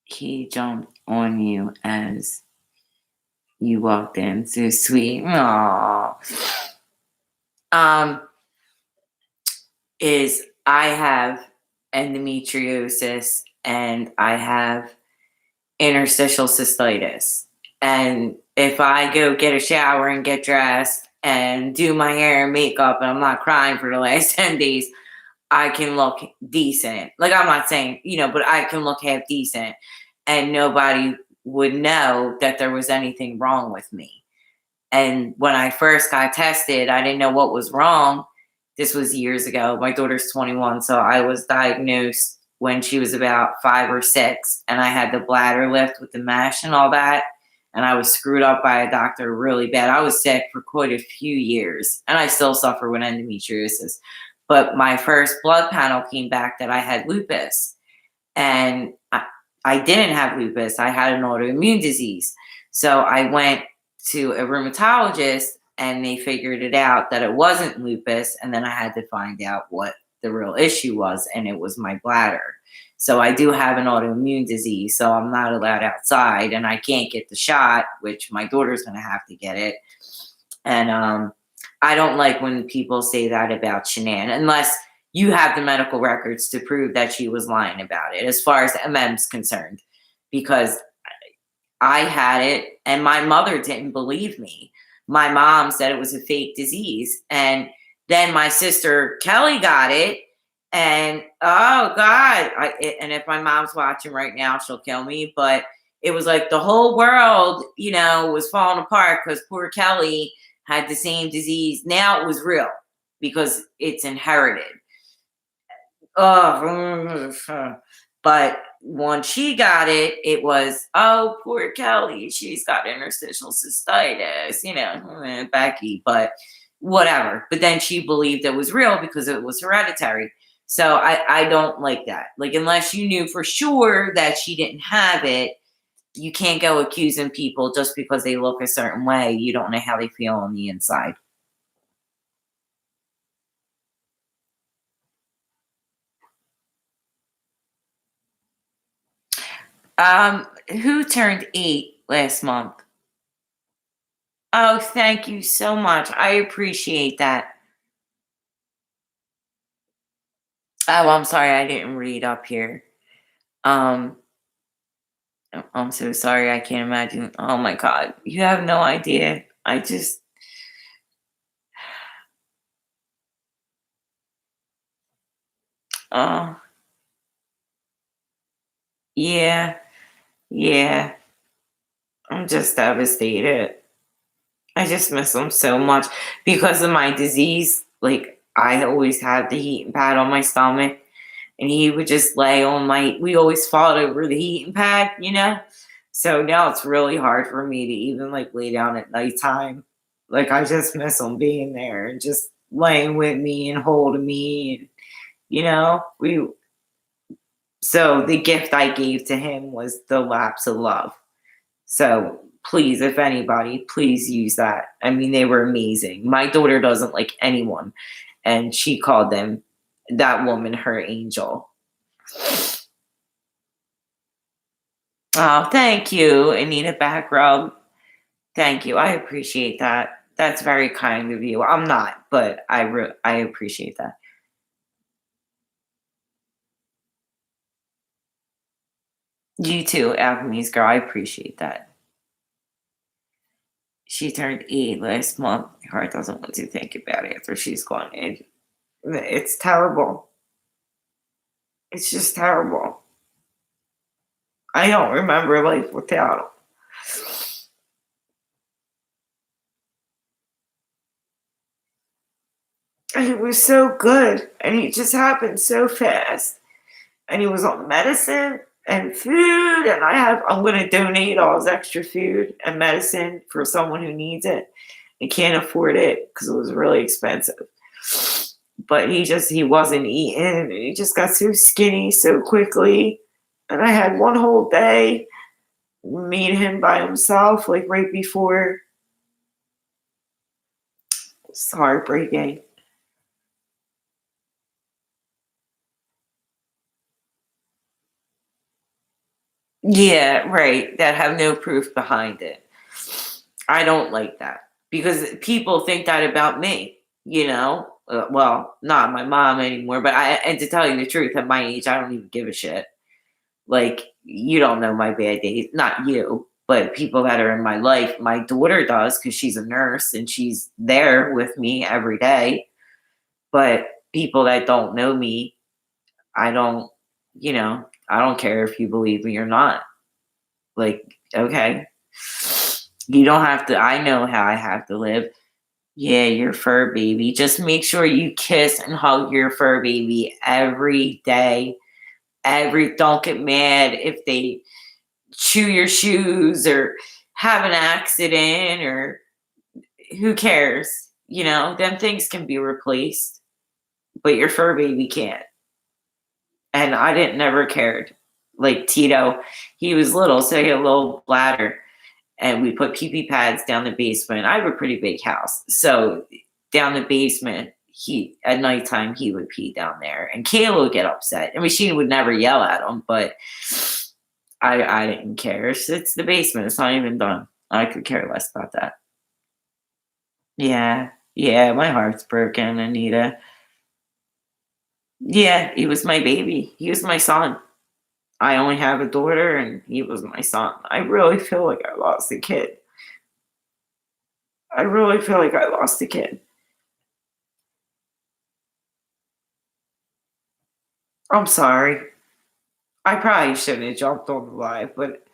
he jumped on you as you walked in. So sweet. Aww. Is I have endometriosis and I have interstitial cystitis. And if I go get a shower and get dressed and do my hair and makeup and I'm not crying for the last 10 days, I can look decent. Like, I'm not saying, but I can look half decent and nobody would know that there was anything wrong with me. And when I first got tested, I didn't know what was wrong. This was years ago. My daughter's 21, so I was diagnosed when she was about 5 or 6, and I had the bladder lift with the mesh and all that, and I was screwed up by a doctor really bad. I was sick for quite a few years, and I still suffer with endometriosis. But my first blood panel came back that I had lupus, and I didn't have lupus. I had an autoimmune disease. So I went to a rheumatologist, and they figured it out that it wasn't lupus, and then I had to find out what the real issue was, and it was my bladder. So I do have an autoimmune disease, so I'm not allowed outside, and I can't get the shot, which my daughter's going to have to get it. And I don't like when people say that about Shanann, unless you have the medical records to prove that she was lying about it, as far as MM's concerned, because I had it, and my mother didn't believe me. My mom said it was a fake disease, and then my sister Kelly got it, and oh God! And if my mom's watching right now, she'll kill me. But it was like the whole world, was falling apart because poor Kelly had the same disease. Now it was real because it's inherited. Oh, but when she got it, it was, oh, poor Kelly, she's got interstitial cystitis, Becky, but whatever. But then she believed it was real because it was hereditary. So I don't like that. Like, unless you knew for sure that she didn't have it, you can't go accusing people just because they look a certain way. You don't know how they feel on the inside. Who turned 8 last month? Oh, thank you so much. I appreciate that. Oh, I'm sorry I didn't read up here. Um, I'm so sorry. I can't imagine. Oh my God. You have no idea. Oh, yeah, yeah. I'm just devastated. I just miss him so much because of my disease. Like, I always had the heating pad on my stomach, and he would just lay on we always fought over the heating pad. So now it's really hard for me to even like lay down at nighttime. Like, I just miss him being there and just laying with me and holding me. And, we, so the gift I gave to him was the lapse of love. So please, if anybody, please use that. I mean, they were amazing. My daughter doesn't like anyone, and she called that woman her angel. Oh, thank you. I need a back rub. Thank you. I appreciate that. That's very kind of you. I'm not, but I appreciate that. You too, Alchemy's girl. I appreciate that. She turned 8 last month. My heart doesn't want to think about it after she's gone. It's terrible. It's just terrible. I don't remember life without him. And it was so good. And he just happened so fast. And he was on medicine and food. And I'm going to donate all his extra food and medicine for someone who needs it and can't afford it because it was really expensive. But he wasn't eating. And he just got so skinny so quickly. And I had one whole day, me and him by himself, like right before. It's heartbreaking. Yeah, right. That have no proof behind it. I don't like that because people think that about me. Well, not my mom anymore, but and to tell you the truth, at my age, I don't even give a shit. Like, you don't know my bad days, not you, but people that are in my life. My daughter does because she's a nurse and she's there with me every day. But people that don't know me, I don't, I don't care if you believe me or not. Like, okay, you don't have to. I know how I have to live. Yeah, your fur baby. Just make sure you kiss and hug your fur baby every day. Don't get mad if they chew your shoes or have an accident, or who cares? Them things can be replaced, but your fur baby can't. And I didn't never cared. Like Tito, he was little, so he had a little bladder, and we put pee pee pads down the basement. I have a pretty big house, so down the basement, he at nighttime he would pee down there, and Kayla would get upset. I mean, she would never yell at him, but I didn't care. It's the basement. It's not even done. I could care less about that. Yeah, yeah, my heart's broken, Anita. Yeah, he was my baby. He was my son. I only have a daughter, and he was my son. I really feel like I lost a kid. I really feel like I lost a kid. I'm sorry. I probably shouldn't have jumped on the live, but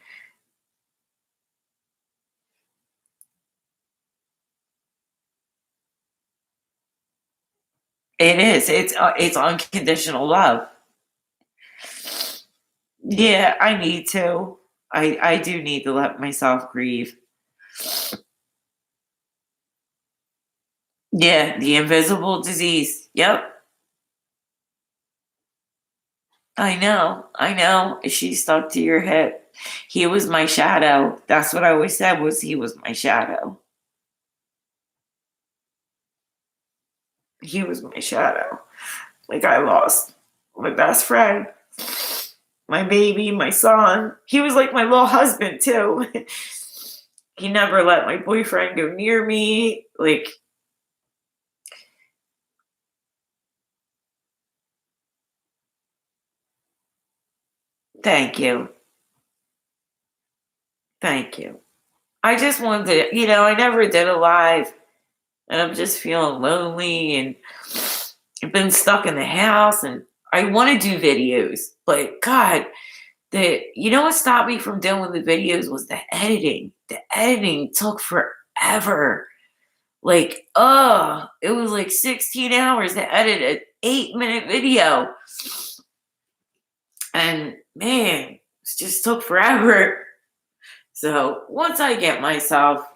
It is. It's unconditional love. Yeah, I need to. I do need to let myself grieve. Yeah, the invisible disease. Yep. I know. I know. She stuck to your hip. He was my shadow. That's what I always said was he was my shadow. He was my shadow. Like I lost my best friend, my baby, my son. He was like my little husband too. He never let my boyfriend go near me. Like, thank you. Thank you. I just wanted to, I never did a live and I'm just feeling lonely and I've been stuck in the house and I want to do videos, but God, what stopped me from doing the videos was the editing. The editing took forever. Like, it was like 16 hours to edit an 8-minute video. And man, it just took forever. So once I get myself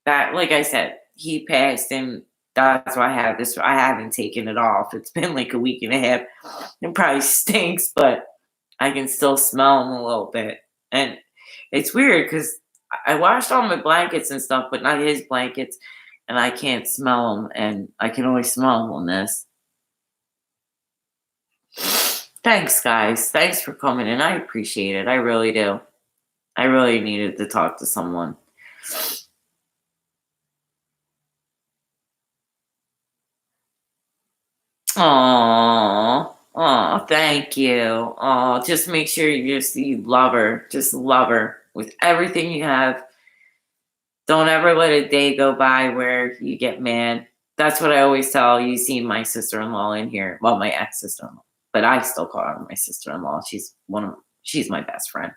back, like I said, he passed and that's why I have this. I haven't taken it off. It's been like a week and a half. It probably stinks, but I can still smell him a little bit. And it's weird because I washed all my blankets and stuff, but not his blankets. And I can't smell them. And I can only smell them on this. Thanks, guys. Thanks for coming in. I appreciate it. I really do. I really needed to talk to someone. Oh, thank you. Oh, just make sure you love her. Just love her with everything you have. Don't ever let a day go by where you get mad. That's what I always tell you. See my sister-in-law in here. Well, my ex-sister-in-law, but I still call her my sister-in-law. She's my best friend.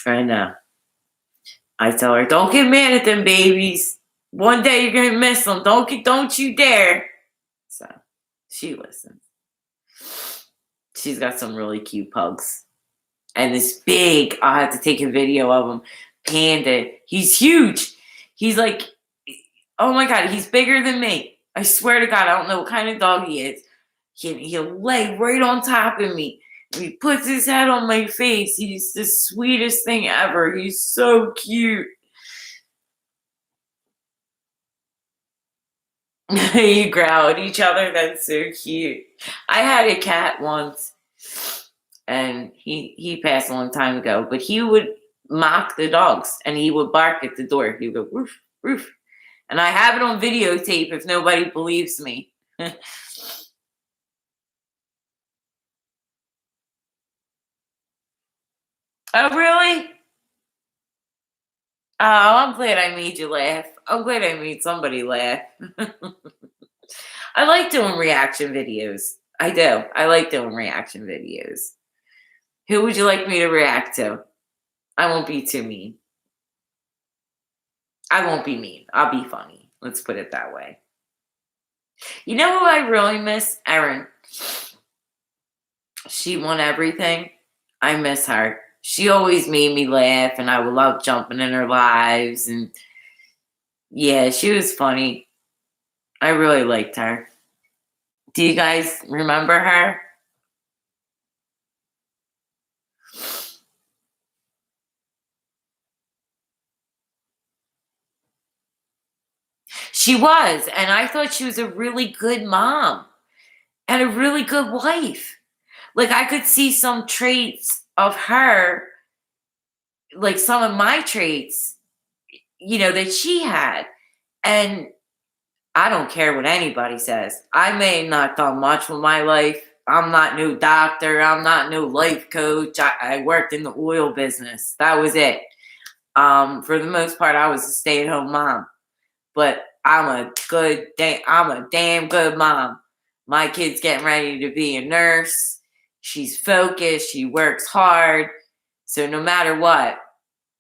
And I tell her, don't get mad at them babies. One day you're gonna miss them. Don't you dare. So she listens. She's got some really cute pugs. And this big, I'll have to take a video of him. Panda. He's huge. He's like, oh my God, he's bigger than me. I swear to God, I don't know what kind of dog he is. He'll lay right on top of me. He puts his head on my face. He's the sweetest thing ever. He's so cute. You growl at each other. That's so cute. I had a cat once, and he passed a long time ago. But he would mock the dogs, and he would bark at the door. He would go roof, roof, and I have it on videotape. If nobody believes me. Oh, really? Oh, I'm glad I made you laugh. I'm glad I made somebody laugh. I like doing reaction videos. I do. I like doing reaction videos. Who would you like me to react to? I won't be too mean. I won't be mean. I'll be funny. Let's put it that way. You know who I really miss? Erin. She won everything. I miss her. She always made me laugh, and I would love jumping in her lives. And yeah, she was funny. I really liked her. Do you guys remember her? She was, and I thought she was a really good mom and a really good wife. Like I could see some traits of her, like some of my traits, that she had. And I don't care what anybody says. I may not done much with my life. I'm not no doctor. I'm not no life coach. I worked in the oil business. That was it. For the most part, I was a stay-at-home mom. But I'm a damn good mom. My kid's getting ready to be a nurse. She's focused. She works hard. So no matter what,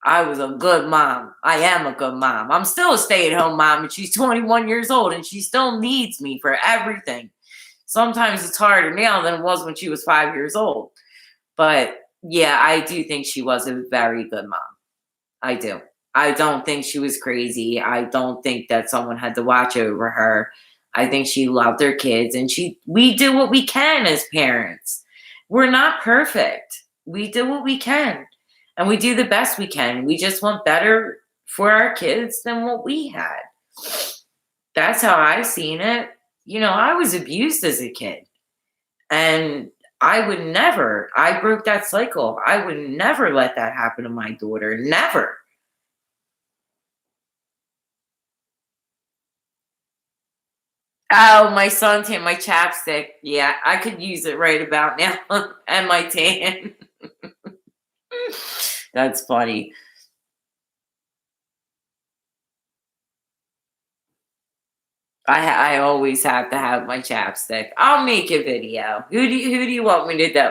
I was a good mom. I am a good mom. I'm still a stay-at-home mom, and she's 21 years old, and she still needs me for everything. sometimes it's harder now than it was when she was 5 years old. But yeah, I do think she was a very good mom. I do. I don't think she was crazy. I don't think that someone had to watch over her. I think she loved her kids, and we do what we can as parents. We're not perfect. We do what we can, and we do the best we can. We just want better for our kids than what we had. That's how I've seen it. I was abused as a kid, and I broke that cycle. I would never let that happen to my daughter. Never. Oh, my suntan, my chapstick. Yeah, I could use it right about now. And my tan. That's funny. I always have to have my chapstick. I'll make a video. Who do you want me to do?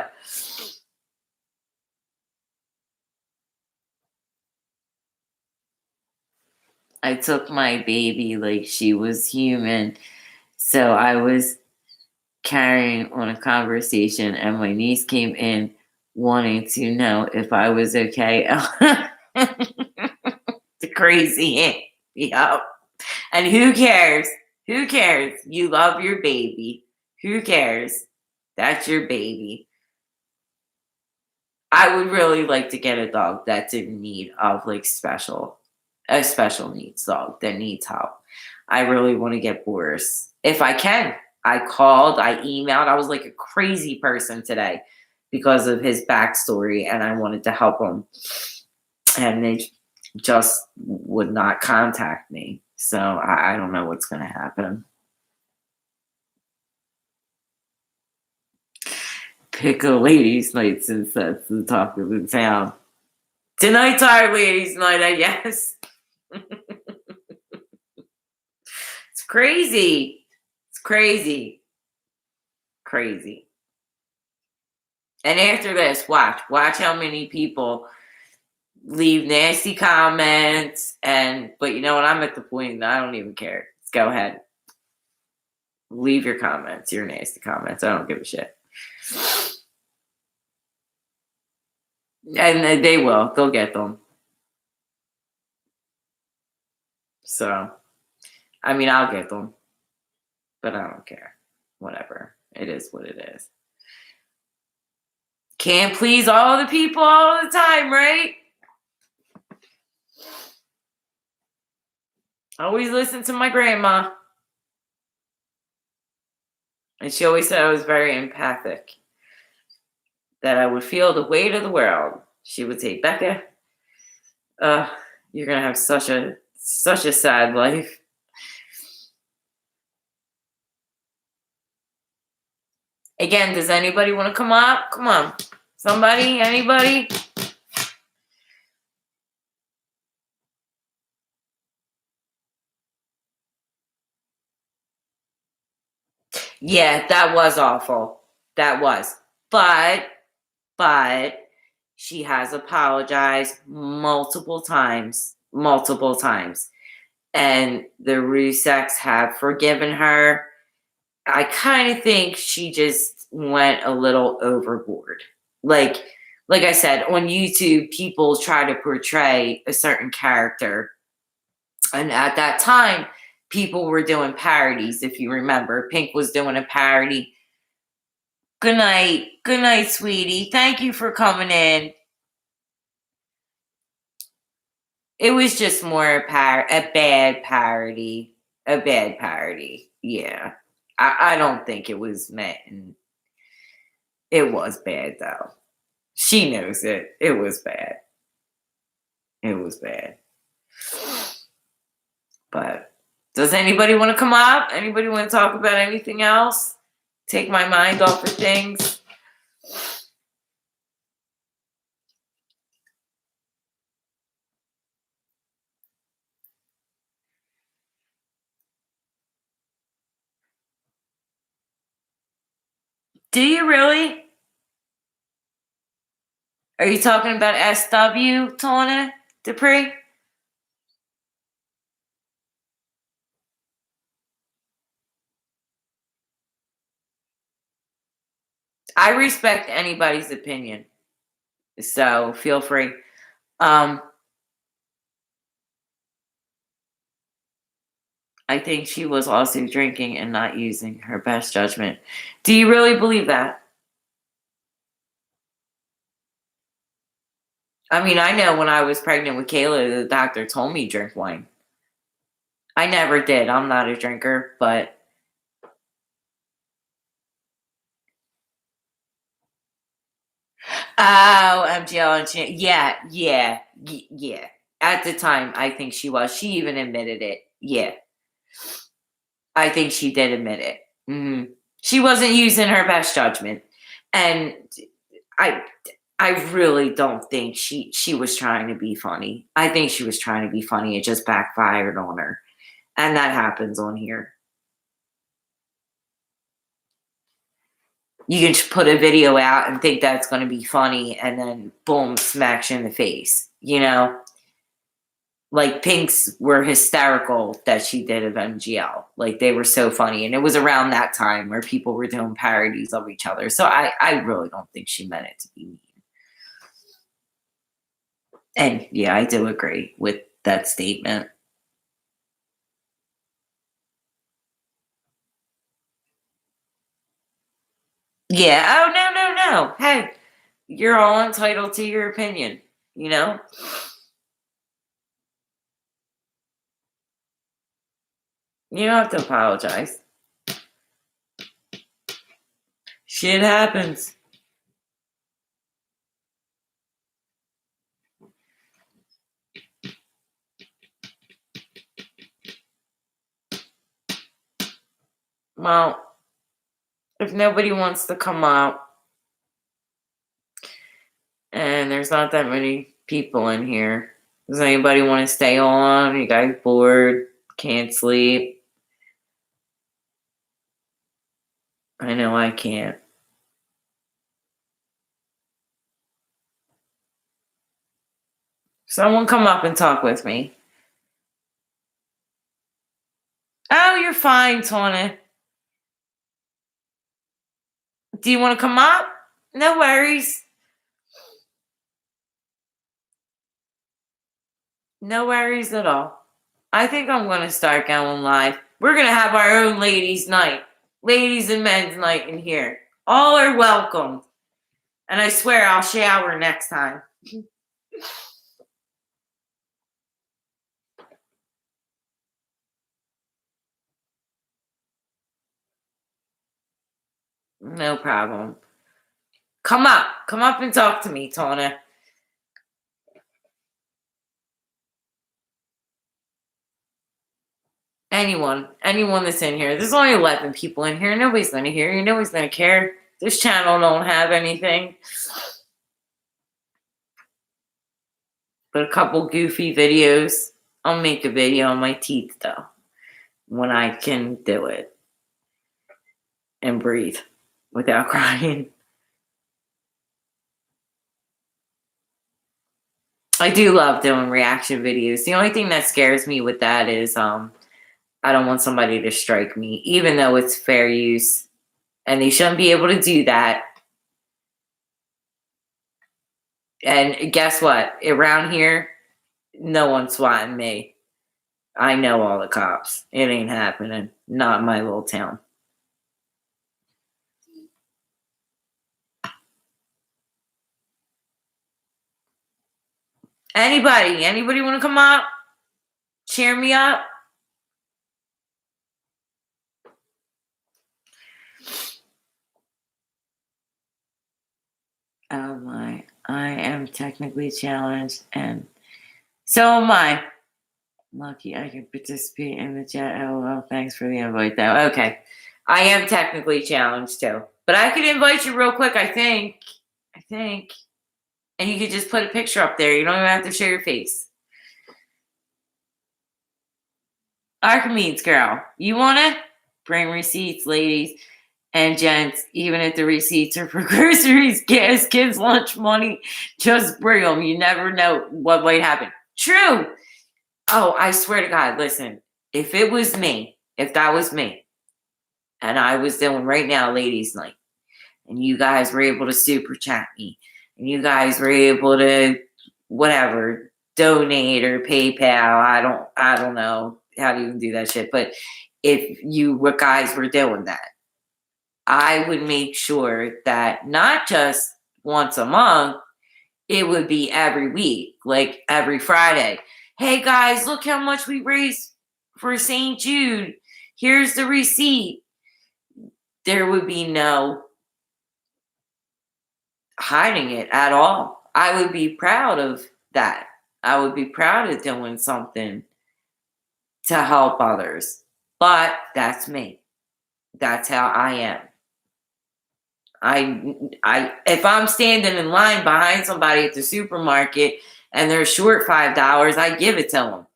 I took my baby like she was human. So I was carrying on a conversation, and my niece came in wanting to know if I was okay. The crazy aunt. Yep. And who cares? Who cares? You love your baby. Who cares? That's your baby. I would really like to get a dog that's in need of like a special needs dog that needs help. I really want to get Boris if I can. I called, I emailed. I was like a crazy person today because of his backstory, and I wanted to help him. And they just would not contact me. So I don't know what's going to happen. Pick a ladies' night since that's the talk of the town. Tonight's our ladies' night, I guess. It's crazy. It's crazy. Crazy. And after this, watch how many people leave nasty comments. But you know what? I'm at the point that I don't even care. Let's go ahead. Leave your comments, your nasty comments. I don't give a shit. And they will. They'll get them. So, I mean, I'll get them. But I don't care. Whatever. It is what it is. Can't please all the people all the time, right? Always listen to my grandma. And she always said I was very empathic. That I would feel the weight of the world. She would say, Becca, you're gonna have such a sad life. Again, does anybody want to come up? Come on. Somebody? Anybody? Yeah, that was awful. That was. But she has apologized multiple times. Multiple times. And the Ruseks have forgiven her. I kind of think she just went a little overboard. Like I said, on YouTube, people try to portray a certain character. And at that time, people were doing parodies, if you remember. Pink was doing a parody. Good night. Good night, sweetie. Thank you for coming in. It was just more a bad parody. A bad parody. Yeah. I don't think it was meant. It was bad, though. She knows it. It was bad. It was bad. But does anybody want to come up? Anybody want to talk about anything else? Take my mind off of things? Do you really? Are you talking about SW, Tona Dupree? I respect anybody's opinion, so feel free. Um, I think she was also drinking and not using her best judgment. Do you really believe that? I mean, I know when I was pregnant with Kayla, the doctor told me drink wine. I never did. I'm not a drinker, but oh, MGL and yeah. At the time, I think she was. She even admitted it. Yeah, I think she did admit it. She wasn't using her best judgment, and I, I really don't think she was trying to be funny. I think she was trying to be funny. It just backfired on her, and that happens on here. You can just put a video out and think that's going to be funny, and then boom, smacks you in the face. Like Pinks were hysterical that she did of MGL. Like they were so funny, and it was around that time where people were doing parodies of each other. So I really don't think she meant it to be mean. And yeah, I do agree with that statement. Yeah. Oh no. Hey, you're all entitled to your opinion. You know. You don't have to apologize. Shit happens. Well, if nobody wants to come up, and there's not that many people in here, does anybody want to stay on? You guys bored? Can't sleep? I know I can't. Someone come up and talk with me. Oh, you're fine, Tawna. Do you want to come up? No worries. No worries at all. I think I'm going to start going live. We're going to have our own ladies' night. Ladies and men's night in here. All are welcome. And I swear I'll shower next time. No problem. Come up. Come up and talk to me, Tawna. Anyone that's in here. There's only 11 people in here. Nobody's going to hear you. Nobody's going to care. This channel don't have anything but a couple goofy videos. I'll make a video on my teeth, though, when I can do it and breathe without crying. I do love doing reaction videos. The only thing that scares me with that is I don't want somebody to strike me, even though it's fair use. And they shouldn't be able to do that. And guess what? Around here, no one's swatting me. I know all the cops. It ain't happening. Not in my little town. Anybody want to come up? Cheer me up? Oh my. I am technically challenged, and so am I. Lucky I can participate in the chat. LOL. Thanks for the invite, though. Okay. I am technically challenged, too. But I could invite you real quick, I think. And you could just put a picture up there. You don't even have to show your face. Archimedes, girl. You want to? Bring receipts, ladies and gents. Even if the receipts are for groceries, gas, kids' lunch money, just bring them. You never know what might happen. True. Oh, I swear to God, listen. If that was me, and I was doing right now ladies' night, and you guys were able to super chat me, and you guys were able to whatever donate or PayPal. I don't know how to even do that shit, but if you guys were doing that, I would make sure that not just once a month, it would be every week, like every Friday. Hey guys, look how much we raised for St. Jude. Here's the receipt. There would be no hiding it at all. I would be proud of that. I would be proud of doing something to help others. But that's me. That's how I am. If I'm standing in line behind somebody at the supermarket and they're short $5, I give it to them.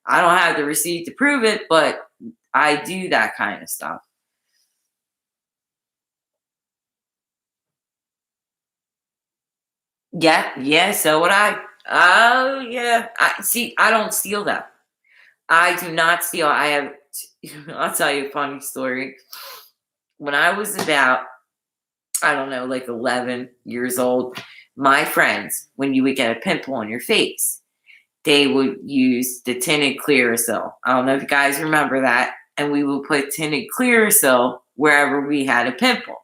I don't have the receipt to prove it, but I do that kind of stuff. Yeah, so would I. Oh, yeah. I don't steal that. I do not steal. I'll tell you a funny story. When I was about, I don't know, like 11 years old, my friends, when you would get a pimple on your face, they would use the tinted Clearasil. I don't know if you guys remember that. And we would put tinted Clearasil wherever we had a pimple.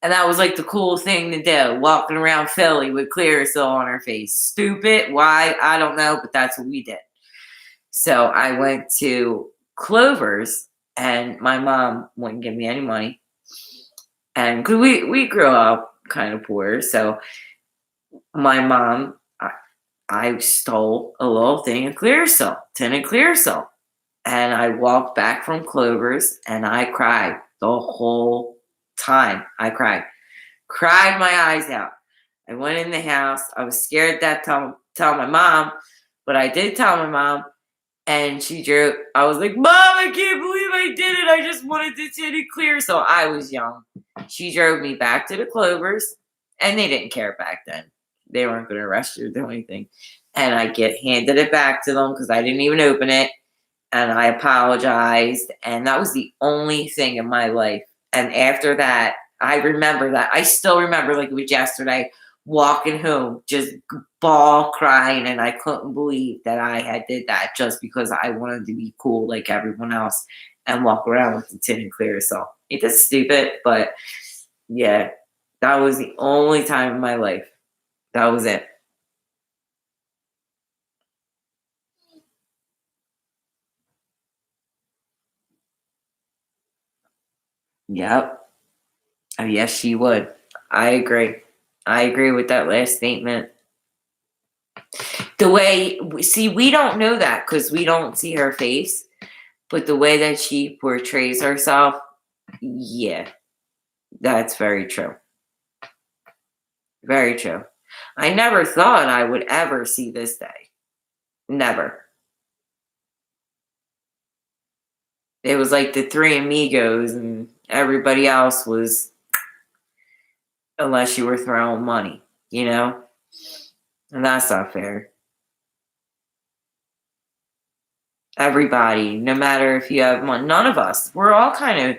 And that was like the cool thing to do, walking around Philly with Clearasil on our face. Stupid. Why? I don't know, but that's what we did. So I went to Clover's, and my mom wouldn't give me any money. And cause we grew up kind of poor. So my mom, I stole a little thing of Clearasil, tinted Clearasil. And I walked back from Clover's, and I cried the whole time. I cried my eyes out. I went in the house. I was scared that time tell my mom, but I did tell my mom, and she drove. I was like, "Mom, I can't believe I did it. I just wanted to tinted clear." So I was young. She drove me back to the Clovers, and they didn't care back then. They weren't going to arrest you or do anything. And I handed it back to them because I didn't even open it. And I apologized. And that was the only thing in my life. And after that, I remember that. I still remember like it was yesterday, walking home, just bawl crying. And I couldn't believe that I had did that just because I wanted to be cool like everyone else and walk around with the tinted Clearasil. It is stupid, but yeah, that was the only time in my life. That was it. Yep. Oh, yes, she would. I agree. I agree with that last statement. The way, see, we don't know that because we don't see her face, but the way that she portrays herself, yeah, that's very true. Very true. I never thought I would ever see this day. Never. It was like the three amigos and everybody else was, unless you were throwing money, you know? And that's not fair. Everybody, no matter if you have money, none of us, we're all kind of,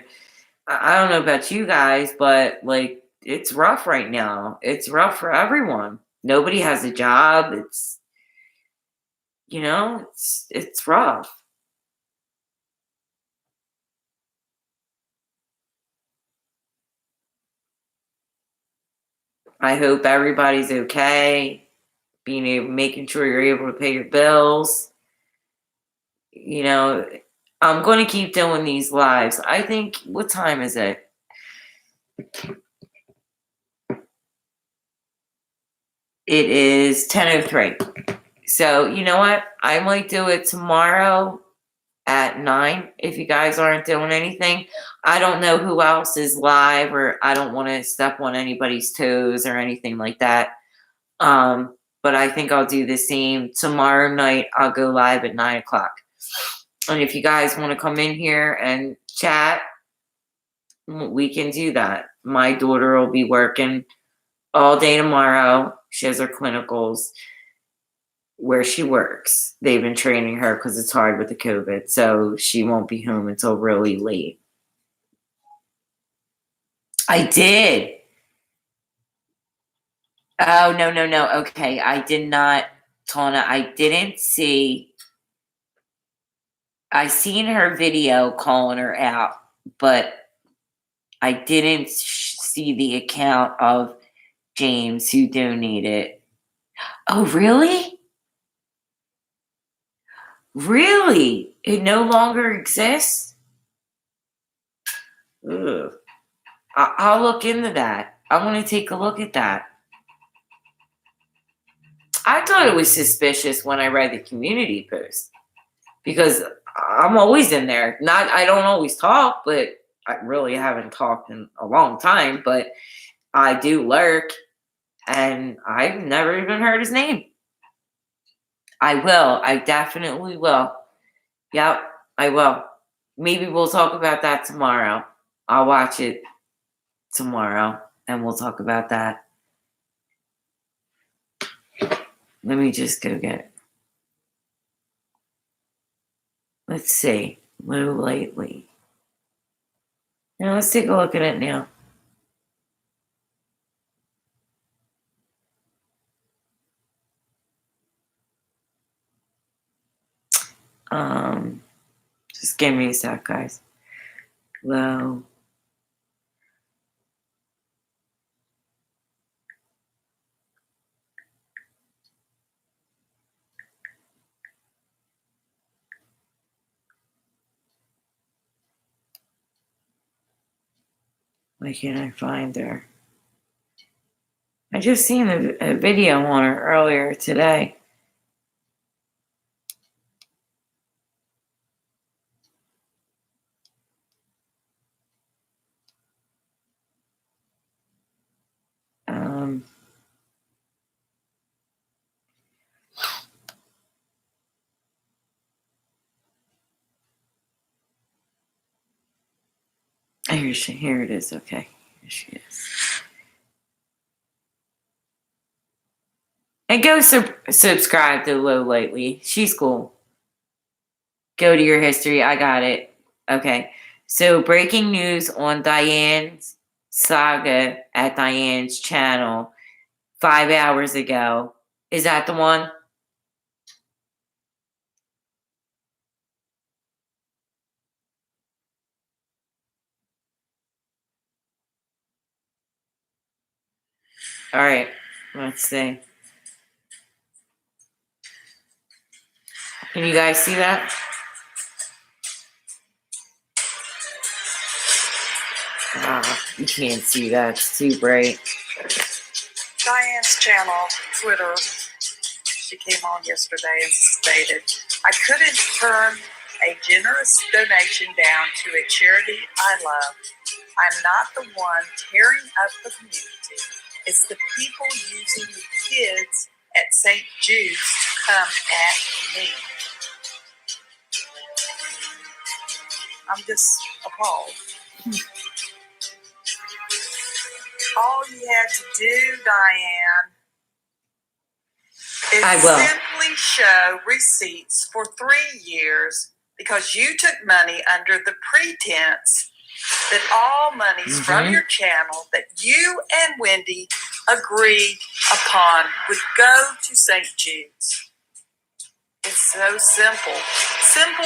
I don't know about you guys, but like, it's rough right now. It's rough for everyone. Nobody has a job. It's, it's rough. I hope everybody's okay. Making sure you're able to pay your bills. I'm going to keep doing these lives. I think, what time is it? It is 10:03. So, you know what? I might do it tomorrow at 9 if you guys aren't doing anything. I don't know who else is live, or I don't want to step on anybody's toes or anything like that. But I think I'll do the same. Tomorrow night, I'll go live at 9 o'clock. And if you guys want to come in here and chat, we can do that. My daughter will be working all day tomorrow. She has her clinicals where she works. They've been training her because it's hard with the COVID. So she won't be home until really late. I did. Oh, no, no, no. Okay, I did not, Tona, I didn't see. I seen her video calling her out, but I didn't see the account of James who donated. Oh, really? Really? It no longer exists? Ugh. I'll look into that. I want to take a look at that. I thought it was suspicious when I read the community post because I'm always in there. I don't always talk, but I really haven't talked in a long time, but I do lurk and I've never even heard his name. I will. I definitely will. Yep, I will. Maybe we'll talk about that tomorrow. I'll watch it tomorrow and we'll talk about that. Let me just go get it. Let's see. Low lately. Now let's take a look at it now. Just give me a sec, guys. Low. Why can't I find her? I just seen a video on her earlier today. Here it is. Okay, here she is. And go subscribe to Low Lately. She's cool. Go to your history. I got it. Okay. So breaking news on Diane's saga at Diane's channel 5 hours ago. Is that the one? All right. Let's see. Can you guys see that? You can't see that. It's too bright. Diane's channel, Twitter, she came on yesterday and stated, I couldn't turn a generous donation down to a charity I love. I'm not the one tearing up the community. It's the people using the kids at St. Jude's to come at me. I'm just appalled. All you had to do, Diane, is simply show receipts for 3 years because you took money under the pretense that all monies from your channel that you and Wendy agreed upon would go to St. Jude's. It's so simple. Simple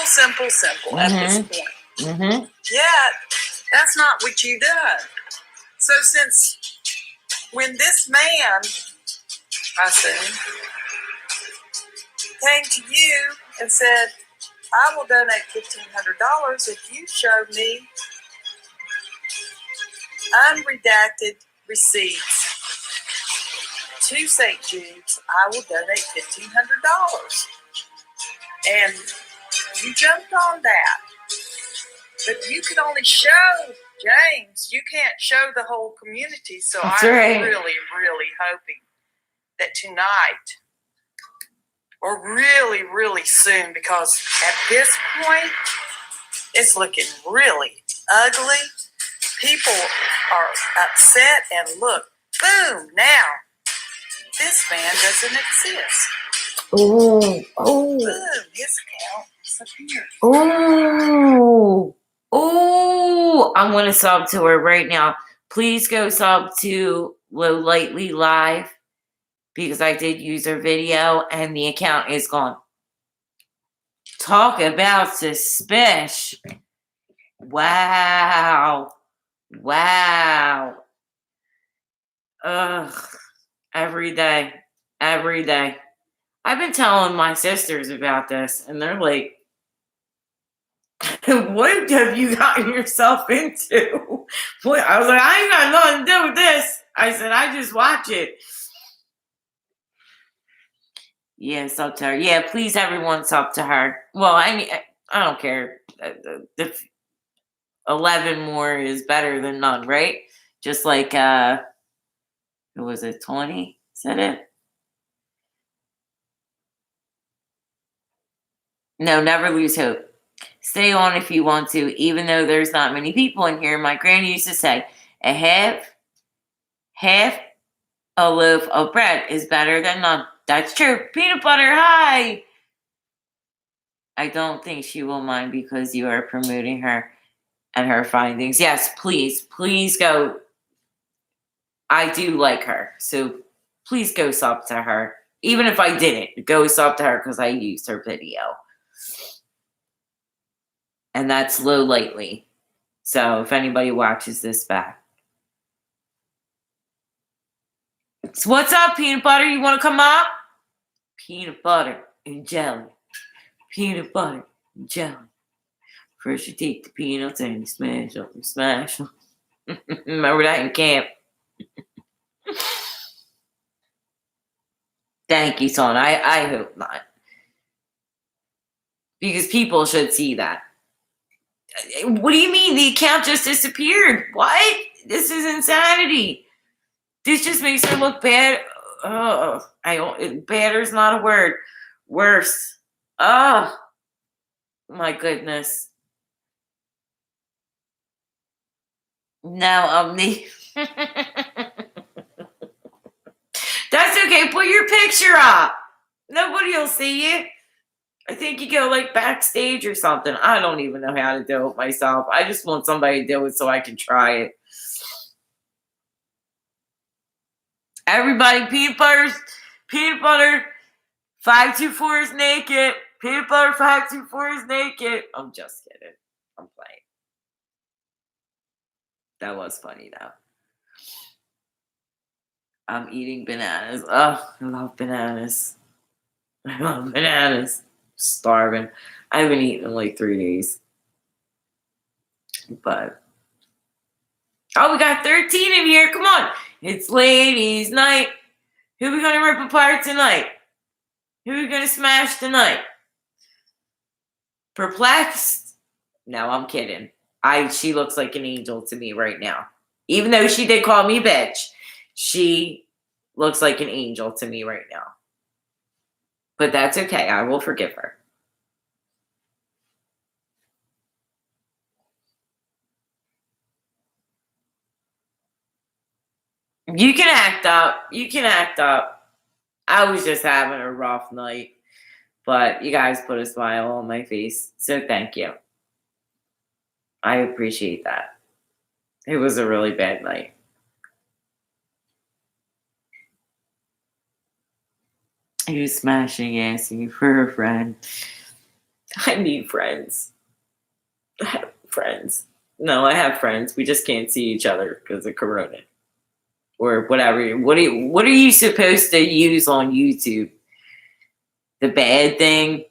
at this point. Yet, that's not what you done. So since when this man, I assume, came to you and said, I will donate $1,500 if you show me unredacted receipts to St. Jude's, I will donate $1,500. And you jumped on that. But you can only show James. You can't show the whole community. So I'm really hoping that tonight, or really soon, because at this point, it's looking really ugly. People are upset, and look, boom, now, this man doesn't exist. Boom, his account disappeared. I'm going to sub to her right now. Please go sub to Low Lightly Live. because I did use her video and the account is gone. Talk about suspicious. Wow. Wow. Ugh. Every day. Every day. I've been telling my sisters about this, and they're like, what have you gotten yourself into? What? I was like, I ain't got nothing to do with this. I said, I just watch it. Yeah, sub to her. Yeah, please, everyone, sub to her. Well, I mean, I don't care. The 11 more is better than none, right? Just like, who was it, 20? Said it? No, never lose hope. Stay on if you want to, even though there's not many people in here. My granny used to say, a half a loaf of bread is better than none. That's true. Peanut butter, hi! I don't think she will mind because you are promoting her and her findings. Yes, please go. I do like her, so please go sub to her. Even if I didn't, go sub to her because I used her video. And that's low lately. So if anybody watches this back. So what's up, peanut butter? You want to come up? Peanut butter and jelly. Peanut butter and jelly. First you take the peanuts and you smash them. Remember that in camp? Thank you, son. I hope not. Because people should see that. What do you mean? The account just disappeared. What? This is insanity. This just makes her look bad. Oh, bad is not a word. Worse. Oh, my goodness. Now, That's okay. Put your picture up. Nobody will see you. I think you go like backstage or something. I don't even know how to do it myself. I just want somebody to do it so I can try it. Everybody, peanut butter 524 is naked. Peanut butter 524 is naked. I'm just kidding. I'm playing. That was funny though. I'm eating bananas. Oh, I love bananas. Starving. I haven't eaten in like 3 days. But we got 13 in here. Come on. It's ladies' night. Who are we gonna rip apart tonight? Who are we gonna smash tonight? Perplexed? No, I'm kidding. She looks like an angel to me right now. Even though she did call me bitch, she looks like an angel to me right now. But that's okay. I will forgive her. You can act up. I was just having a rough night. But you guys put a smile on my face. So thank you. I appreciate that. It was a really bad night. Who's smashing asking for a friend? I need friends. I have friends. No, I have friends. We just can't see each other because of Corona. Or whatever. What are you supposed to use on YouTube? The bad thing?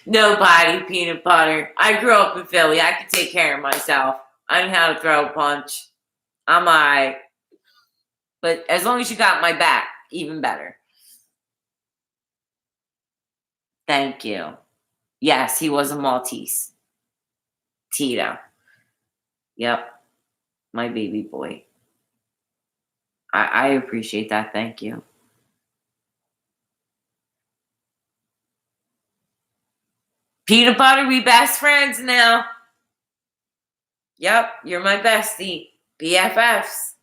Nobody, peanut butter. I grew up in Philly. I can take care of myself. I know how to throw a punch. I'm alright. But as long as you got my back, even better. Thank you. Yes, he was a Maltese. Tito. Yep. My baby boy. I appreciate that. Thank you. Peanut butter, we best friends now. Yep, you're my bestie. BFFs.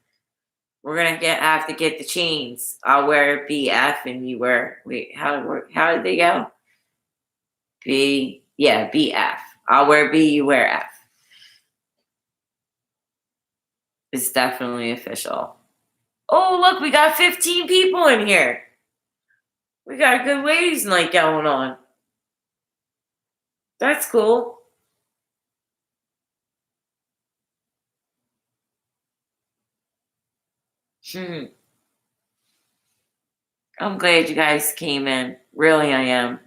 We're gonna have to get the chains. I'll wear BF and you wear. Wait, how did they go? BF. I'll wear B, you wear F. It's definitely official. Oh, look, we got 15 people in here. We got a good ladies' night going on. That's cool. I'm glad you guys came in. Really, I am.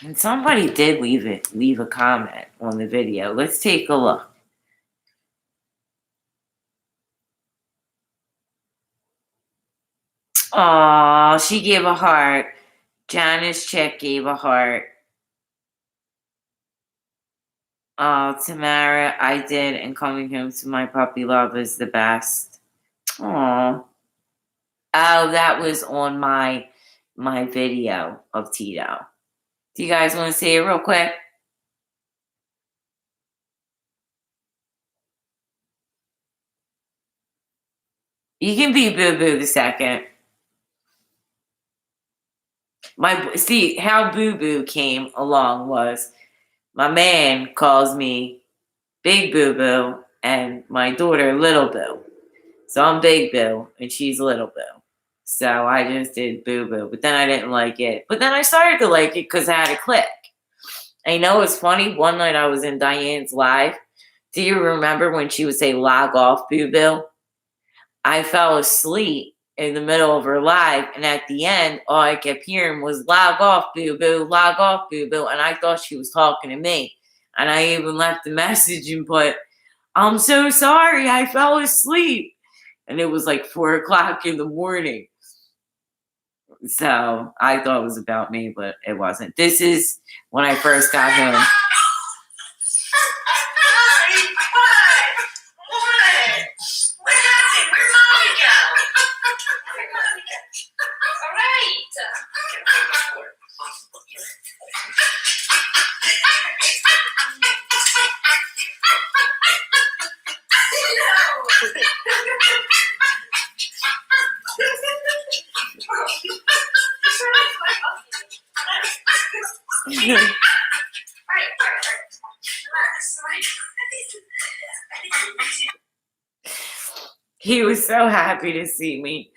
And somebody did leave a comment on the video. Let's take a look. Oh, she gave a heart. Janice Chick gave a heart. Oh, Tamara, I did, and coming home to my puppy love is the best. Oh, that was on my video of Tito. Do you guys want to say it real quick? You can be Boo Boo the second. See how Boo Boo came along was my man calls me Big Boo Boo and my daughter Little Boo. So I'm Big Boo and she's Little Boo. So I just did Boo Boo, but then I didn't like it. But then I started to like it because I had a click. And you know it's funny? One night I was in Diane's live. Do you remember when she would say log off Boo Boo? I fell asleep in the middle of her live, and at the end, all I kept hearing was log off, boo boo, log off, boo boo. And I thought she was talking to me. And I even left a message and put, I'm so sorry, I fell asleep. And it was like 4:00 in the morning. So I thought it was about me, but it wasn't. This is when I first got home. He was so happy to see me.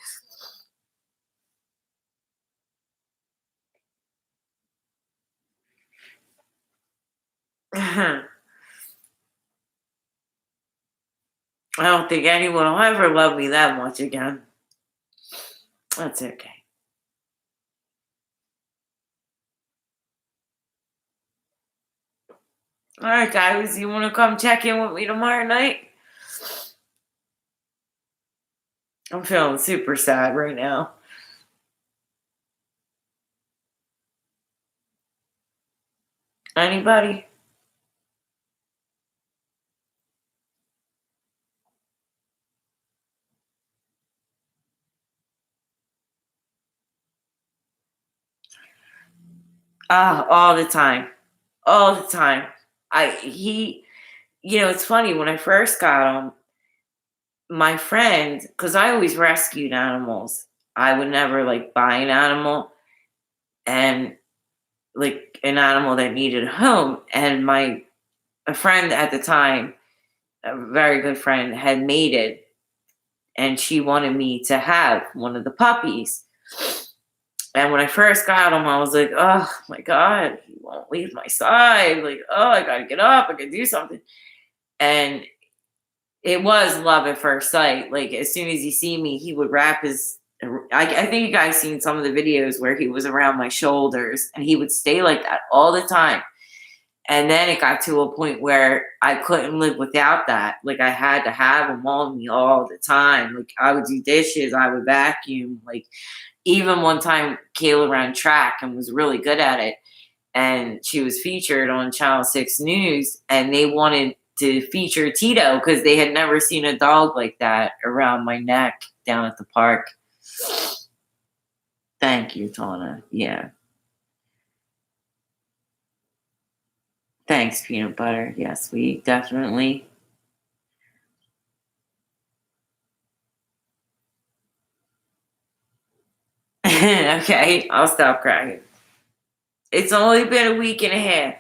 I don't think anyone will ever love me that much again. That's okay. All right, guys, you want to come check in with me tomorrow night? I'm feeling super sad right now. Anybody? All the time. All the time. It's funny, when I first got him, my friend, because I always rescued animals. I would never buy an animal and an animal that needed a home. And a friend at the time, a very good friend, had mated, and she wanted me to have one of the puppies. And when I first got him, I was like, oh my God, he won't leave my side. I got to get up. I got to do something. And it was love at first sight. As soon as he see me, he would wrap his, I think you guys seen some of the videos where he was around my shoulders, and he would stay like that all the time. And then it got to a point where I couldn't live without that. I had to have him on me all the time. I would do dishes, I would vacuum. Even one time, Kayla ran track and was really good at it. And she was featured on Channel 6 News, and they wanted to feature Tito because they had never seen a dog like that around my neck down at the park. Thank you, Tana. Yeah. Thanks, Peanut Butter. Yes, we definitely. Okay, I'll stop crying. It's only been a week and a half.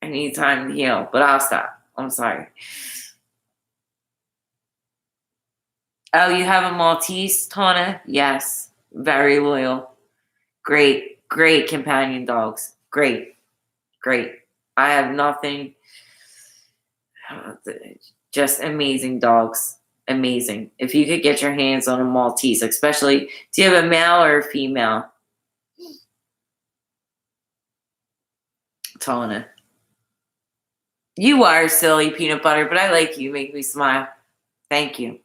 I need time to heal, but I'll stop. I'm sorry. Oh, you have a Maltese, Tana? Yes. Very loyal. Great, great companion dogs. Great, great. I have nothing. Just amazing dogs. Amazing. If you could get your hands on a Maltese, especially, do you have a male or a female? Tana. You are silly, peanut butter, but I like you. You make me smile. Thank you.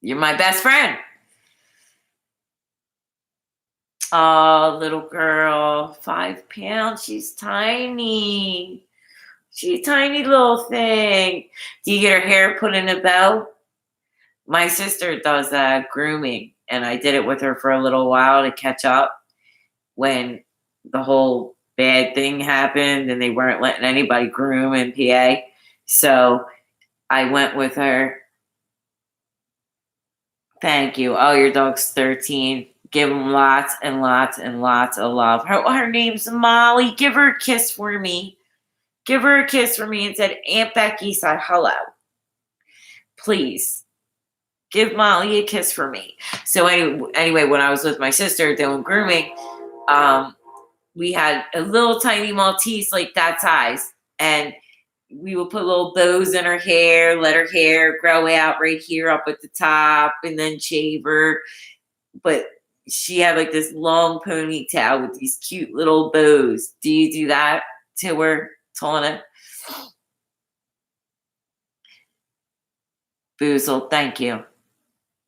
You're my best friend. Oh, little girl, 5 pounds. She's tiny. She's a tiny little thing. Do you get her hair put in a bow? My sister does grooming, and I did it with her for a little while to catch up when the whole bad thing happened and they weren't letting anybody groom in PA. So I went with her. Thank you. Oh, your dog's 13. Give him lots and lots and lots of love. Her name's Molly. Give her a kiss for me. Give her a kiss for me and said, Aunt Becky said hello. Please. Give Molly a kiss for me. So anyway, when I was with my sister doing grooming, we had a little tiny Maltese like that size. And we would put little bows in her hair, let her hair grow out right here up at the top, and then shave her. But she had like this long ponytail with these cute little bows. Do you do that to her, Tana? Boozle, thank you.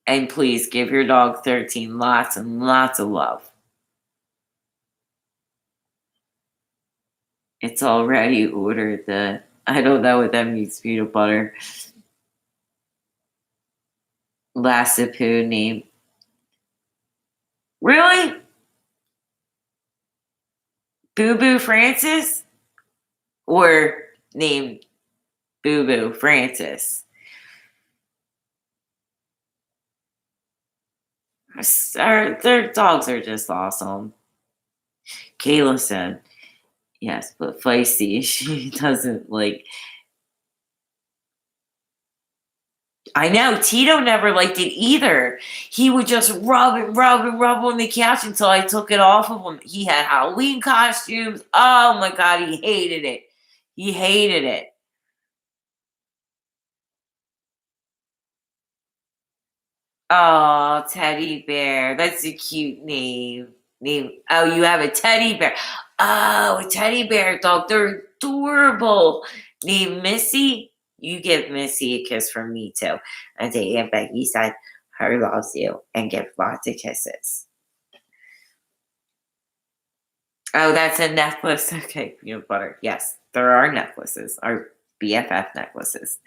And please give your dog 13 lots and lots of love. It's already ordered. I don't know what that means, peanut butter. Lassipoo name. Really? Boo Boo Francis? Or named Boo Boo Francis? Their dogs are just awesome. Kayla said, yes, but feisty. She doesn't like. I know, Tito never liked it either. He would just rub on the couch until I took it off of him. He had Halloween costumes. Oh my God, he hated it. He hated it. Oh, teddy bear. That's a cute name. Oh, you have a teddy bear. Oh, a teddy bear dog. They're adorable. Named Missy. You give Missy a kiss from me too. And say Aunt Becky said her loves you and give lots of kisses. Oh, that's a necklace. Okay, peanut butter. Yes, there are necklaces. Our BFF necklaces.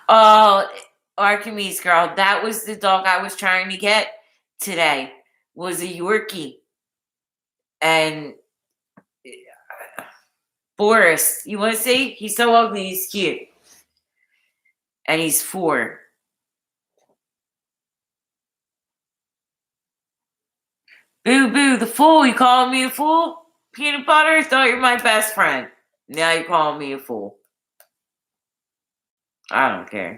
Oh, Archimedes girl, that was the dog I was trying to get today. Was a Yorkie. And Boris, you want to see? He's so ugly, he's cute. And he's 4. Boo boo, the fool. You calling me a fool? Peanut butter? Thought you're my best friend. Now you're calling me a fool. I don't care.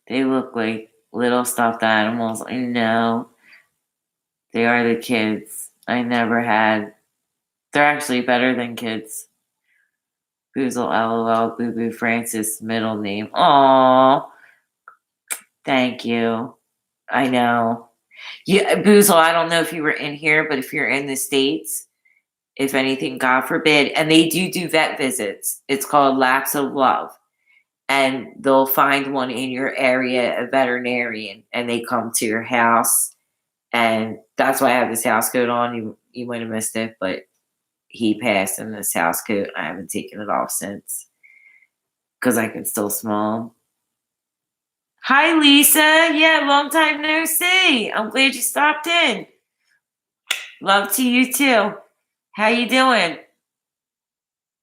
They look like little stuffed animals. I know. They are the kids I never had. They're actually better than kids. Boozle LOL Boo Boo Francis middle name. Aww. Thank you. I know. Yeah, Boozle, I don't know if you were in here, but if you're in the States, if anything, God forbid, and they do vet visits. It's called Laps of Love. And they'll find one in your area, a veterinarian, and they come to your house. And that's why I have this house coat on. You might have missed it, but he passed in this house coat. I haven't taken it off since because I can still smell him. Hi, Lisa. Yeah, long time no see. I'm glad you stopped in. Love to you too. How you doing?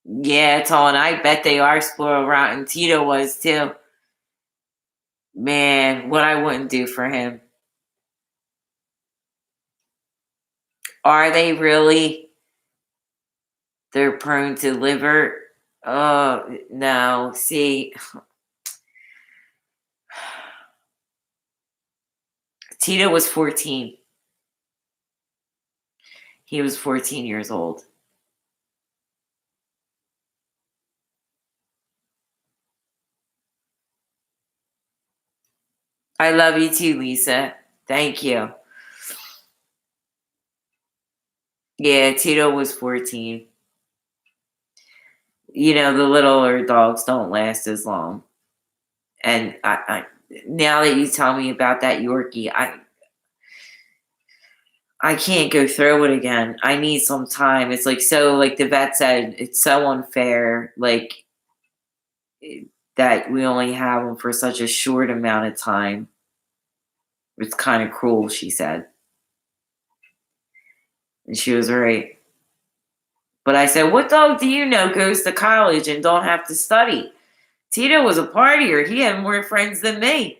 Yeah, Tone, I bet they are spoiled rotten. Tito was too. Man, what I wouldn't do for him. Are they really? They're prone to liver. Oh, no. See, Tito was 14. He was 14 years old. I love you too, Lisa. Thank you. Yeah, Tito was 14. You know, the littler dogs don't last as long. And I now that you tell me about that Yorkie, I can't go through it again. I need some time. It's like so like the vet said, it's so unfair, like that we only have them for such a short amount of time. It's kind of cruel, she said. And she was right. But I said, what dog do you know goes to college and don't have to study? Tito was a partier. He had more friends than me.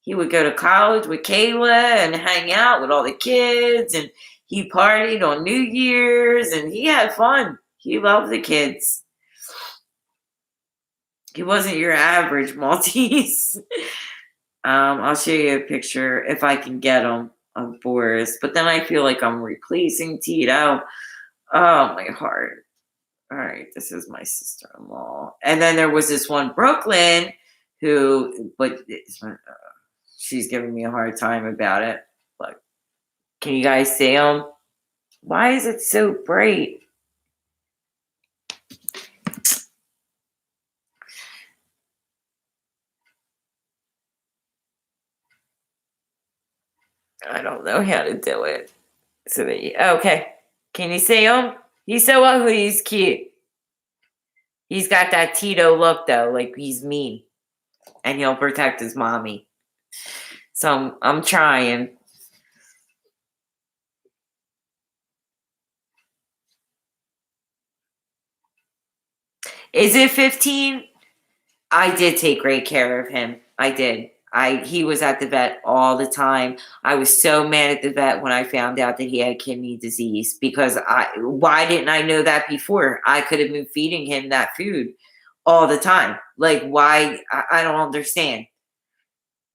He would go to college with Kayla and hang out with all the kids, and he partied on New Year's, and he had fun. He loved the kids. He wasn't your average Maltese. I'll show you a picture if I can get him of Boris, but then I feel like I'm replacing Tito. Oh, my heart. All right, this is my sister-in-law. And then there was this one, Brooklyn, who, but she's giving me a hard time about it. Look, can you guys see them? Why is it so bright? I don't know how to do it. So okay. Can you see him? He's so ugly. He's cute. He's got that Tito look though, like he's mean, and he'll protect his mommy. So I'm trying. Is it 15? I did take great care of him. I did. He was at the vet all the time. I was so mad at the vet when I found out that he had kidney disease because why didn't I know that before? I could have been feeding him that food all the time. Like why I don't understand.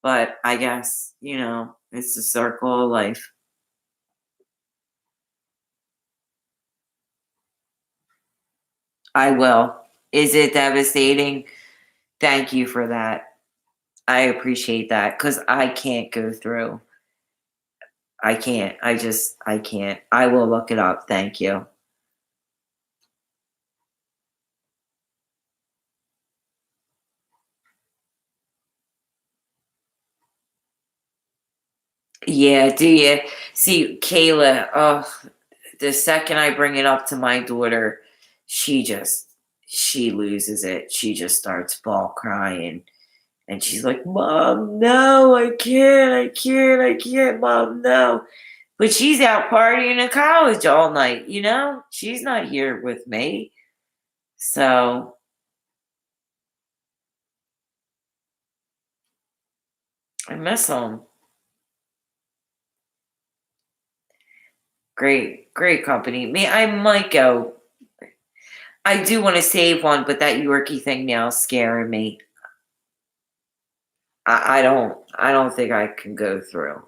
But I guess, it's the circle of life. I will. Is it devastating? Thank you for that. I appreciate that because I can't go through. I can't. I can't. I will look it up. Thank you. Yeah, do you see Kayla? Oh, the second I bring it up to my daughter, she loses it. She just starts ball crying. And she's like, Mom, no, I can't, Mom, no. But she's out partying in college all night, She's not here with me. So I miss them. Great, great company. I might go. I do want to save one, but that Yorkie thing now is scaring me. I don't think I can go through.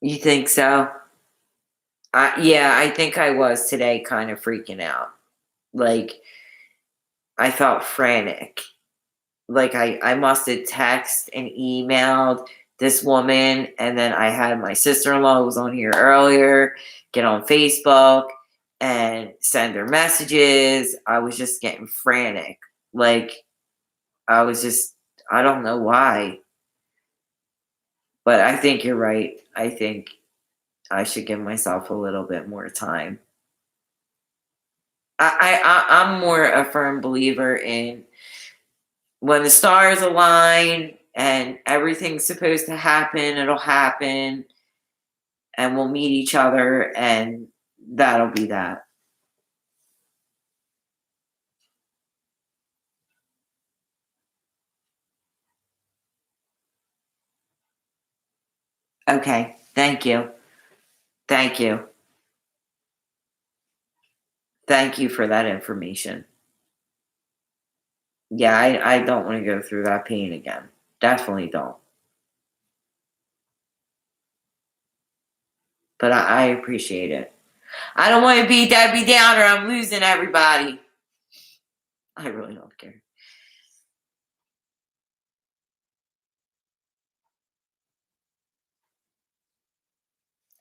You think so? Yeah, I think I was today kind of freaking out. Like, I felt frantic. Like, I must have texted and emailed this woman, and then I had my sister-in-law who was on here earlier get on Facebook and send her messages. I was just getting frantic. Like, I don't know why. But I think you're right. I think I should give myself a little bit more time. I'm more a firm believer in when the stars align and everything's supposed to happen, it'll happen, and we'll meet each other, and that'll be that. Okay. Thank you. Thank you. Thank you for that information. Yeah, I don't want to go through that pain again. Definitely don't. But I appreciate it. I don't want to be Debbie Downer. I'm losing everybody. I really don't care.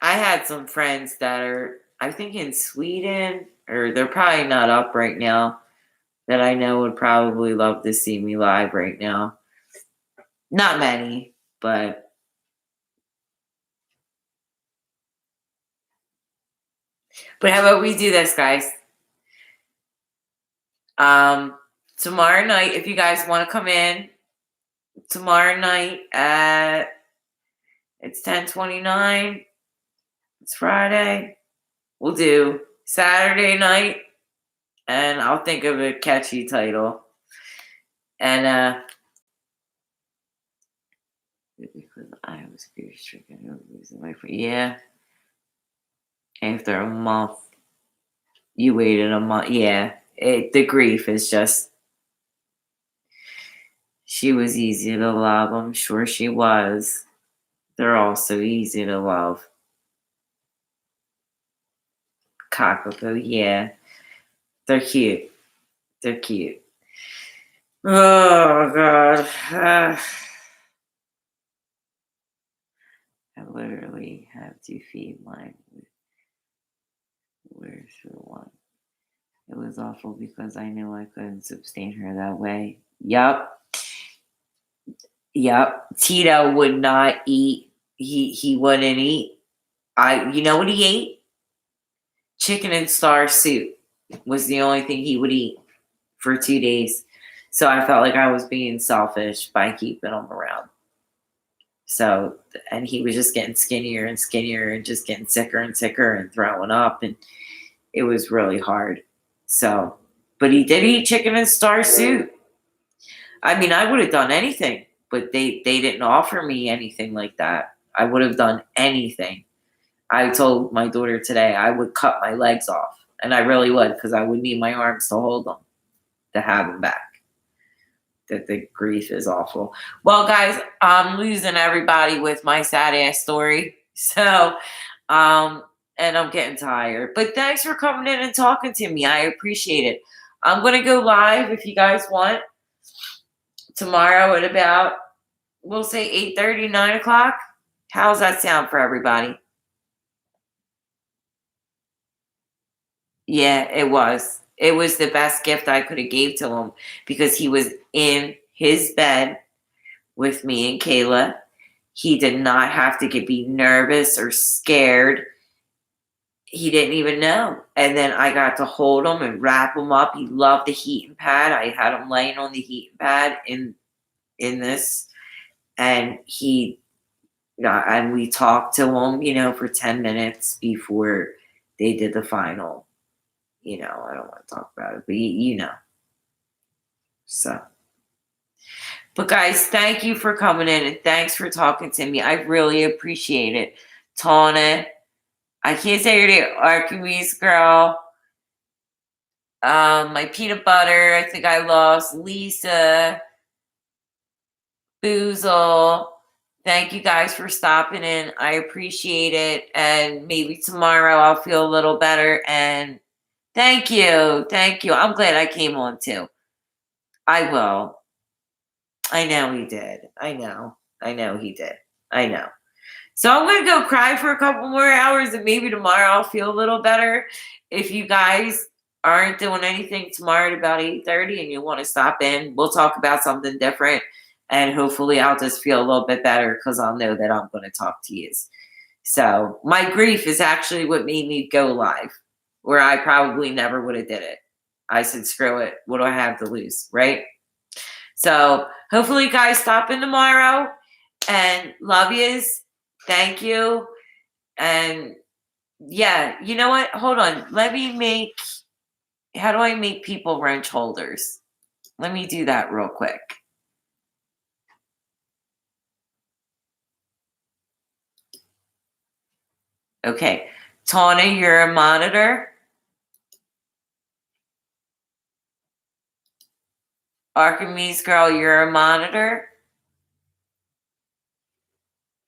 I had some friends that are, I think, in Sweden, or they're probably not up right now, that I know would probably love to see me live right now. Not many, but how about we do this, guys? Tomorrow night, if you guys want to come in, tomorrow night at it's 10:29. It's Friday. We'll do Saturday night, and I'll think of a catchy title. And because I was fear stricken over losing my friend. Yeah. After a month. You waited a month. Yeah. The grief is just, she was easy to love. I'm sure she was. They're all so easy to love. Cockapoo, yeah. They're cute. They're cute. Oh, God. I literally have to feed mine with words for one. It was awful because I knew I couldn't sustain her that way. Yup. Tito would not eat. He wouldn't eat. You know what he ate? Chicken and star soup was the only thing he would eat for 2 days. So I felt like I was being selfish by keeping him around. So, and he was just getting skinnier and skinnier and just getting sicker and sicker and throwing up. And it was really hard. So, but he did eat chicken and star soup. I mean, I would have done anything, but they didn't offer me anything like that. I would have done anything. I told my daughter today I would cut my legs off, and I really would, because I would need my arms to hold them, to have them back. That the grief is awful. Well, guys, I'm losing everybody with my sad ass story. So, and I'm getting tired. But thanks for coming in and talking to me. I appreciate it. I'm gonna go live if you guys want tomorrow at about, we'll say 8:30, 9 o'clock. How's that sound for everybody? Yeah, it was. It was the best gift I could have gave to him, because he was in his bed with me and Kayla. He did not have to be nervous or scared. He didn't even know. And then I got to hold him and wrap him up. He loved the heating pad. I had him laying on the heating pad in this, and and we talked to him, for 10 minutes before they did the final. I don't want to talk about it, but you know. So, but guys, thank you for coming in, and thanks for talking to me. I really appreciate it. Tana, I can't say your name, Archimedes girl. My peanut butter, I think I lost. Lisa, Boozle. Thank you guys for stopping in. I appreciate it. And maybe tomorrow I'll feel a little better. And thank you. Thank you. I'm glad I came on too. I will. I know he did. I know he did. I know. So I'm going to go cry for a couple more hours, and maybe tomorrow I'll feel a little better. If you guys aren't doing anything tomorrow at about 8:30 and you want to stop in, we'll talk about something different. And hopefully I'll just feel a little bit better, because I'll know that I'm going to talk to you. So my grief is actually what made me go live, where I probably never would have did it. I said, screw it. What do I have to lose, right? So hopefully you guys stop in tomorrow, and love yous. Thank you. And yeah, you know what? Hold on. How do I make people wrench holders? Let me do that real quick. Okay. Tawna, you're a monitor. Archimedes girl, you're a monitor.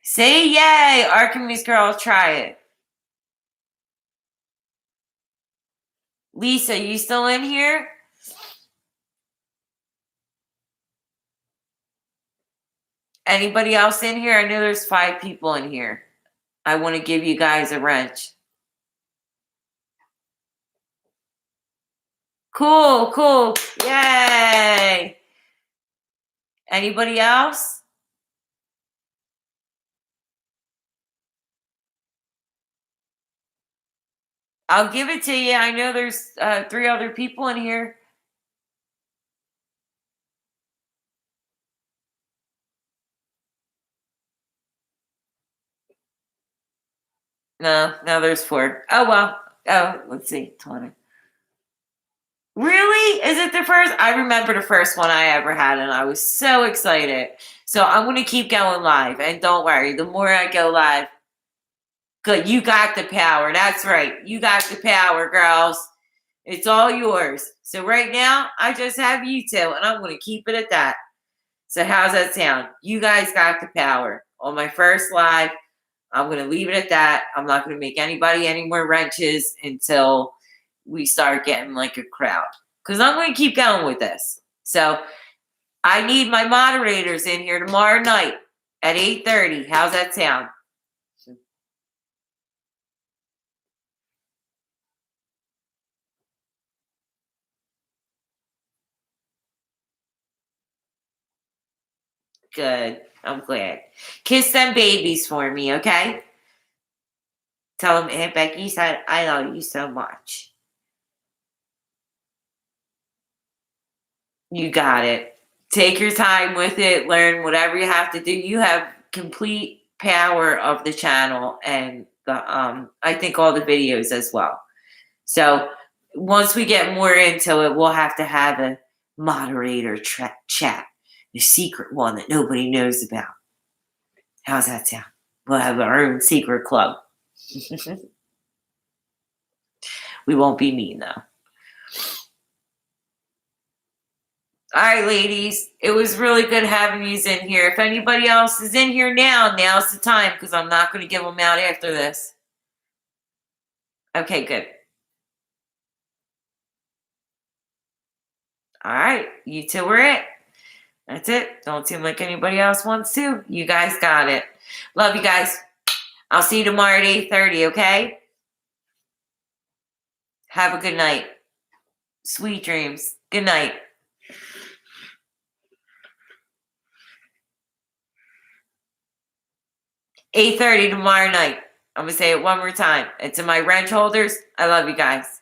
Say yay, Archimedes girl, try it. Lisa, you still in here? Anybody else in here? I know there's 5 people in here. I want to give you guys a wrench. Cool, cool. Yay. Anybody else? I'll give it to you. I know there's 3 other people in here. No, there's 4. Oh, well. Oh, let's see. 20. Really? Is it the first? I remember the first one I ever had, and I was so excited. So I'm going to keep going live. And don't worry, the more I go live, good. You got the power. That's right. You got the power, girls. It's all yours. So right now, I just have you 2, and I'm going to keep it at that. So how's that sound? You guys got the power. On my first live, I'm going to leave it at that. I'm not going to make anybody any more wrenches until we start getting like a crowd. Because I'm going to keep going with this. So I need my moderators in here tomorrow night at 8:30. How's that sound? Good. I'm glad. Kiss them babies for me, okay? Tell them Aunt Becky said I love you so much. You got it. Take your time with it. Learn whatever you have to do. You have complete power of the channel and the I think all the videos as well. So once we get more into it, we'll have to have a moderator chat, a secret one that nobody knows about. How's that sound? We'll have our own secret club. We won't be mean though. All right, ladies. It was really good having you in here. If anybody else is in here now, now's the time because I'm not going to give them out after this. Okay, good. All right. You 2 are it. That's it. Don't seem like anybody else wants to. You guys got it. Love you guys. I'll see you tomorrow at 8:30, okay? Have a good night. Sweet dreams. Good night. 8:30 tomorrow night. I'm going to say it one more time. And to my wrench holders, I love you guys.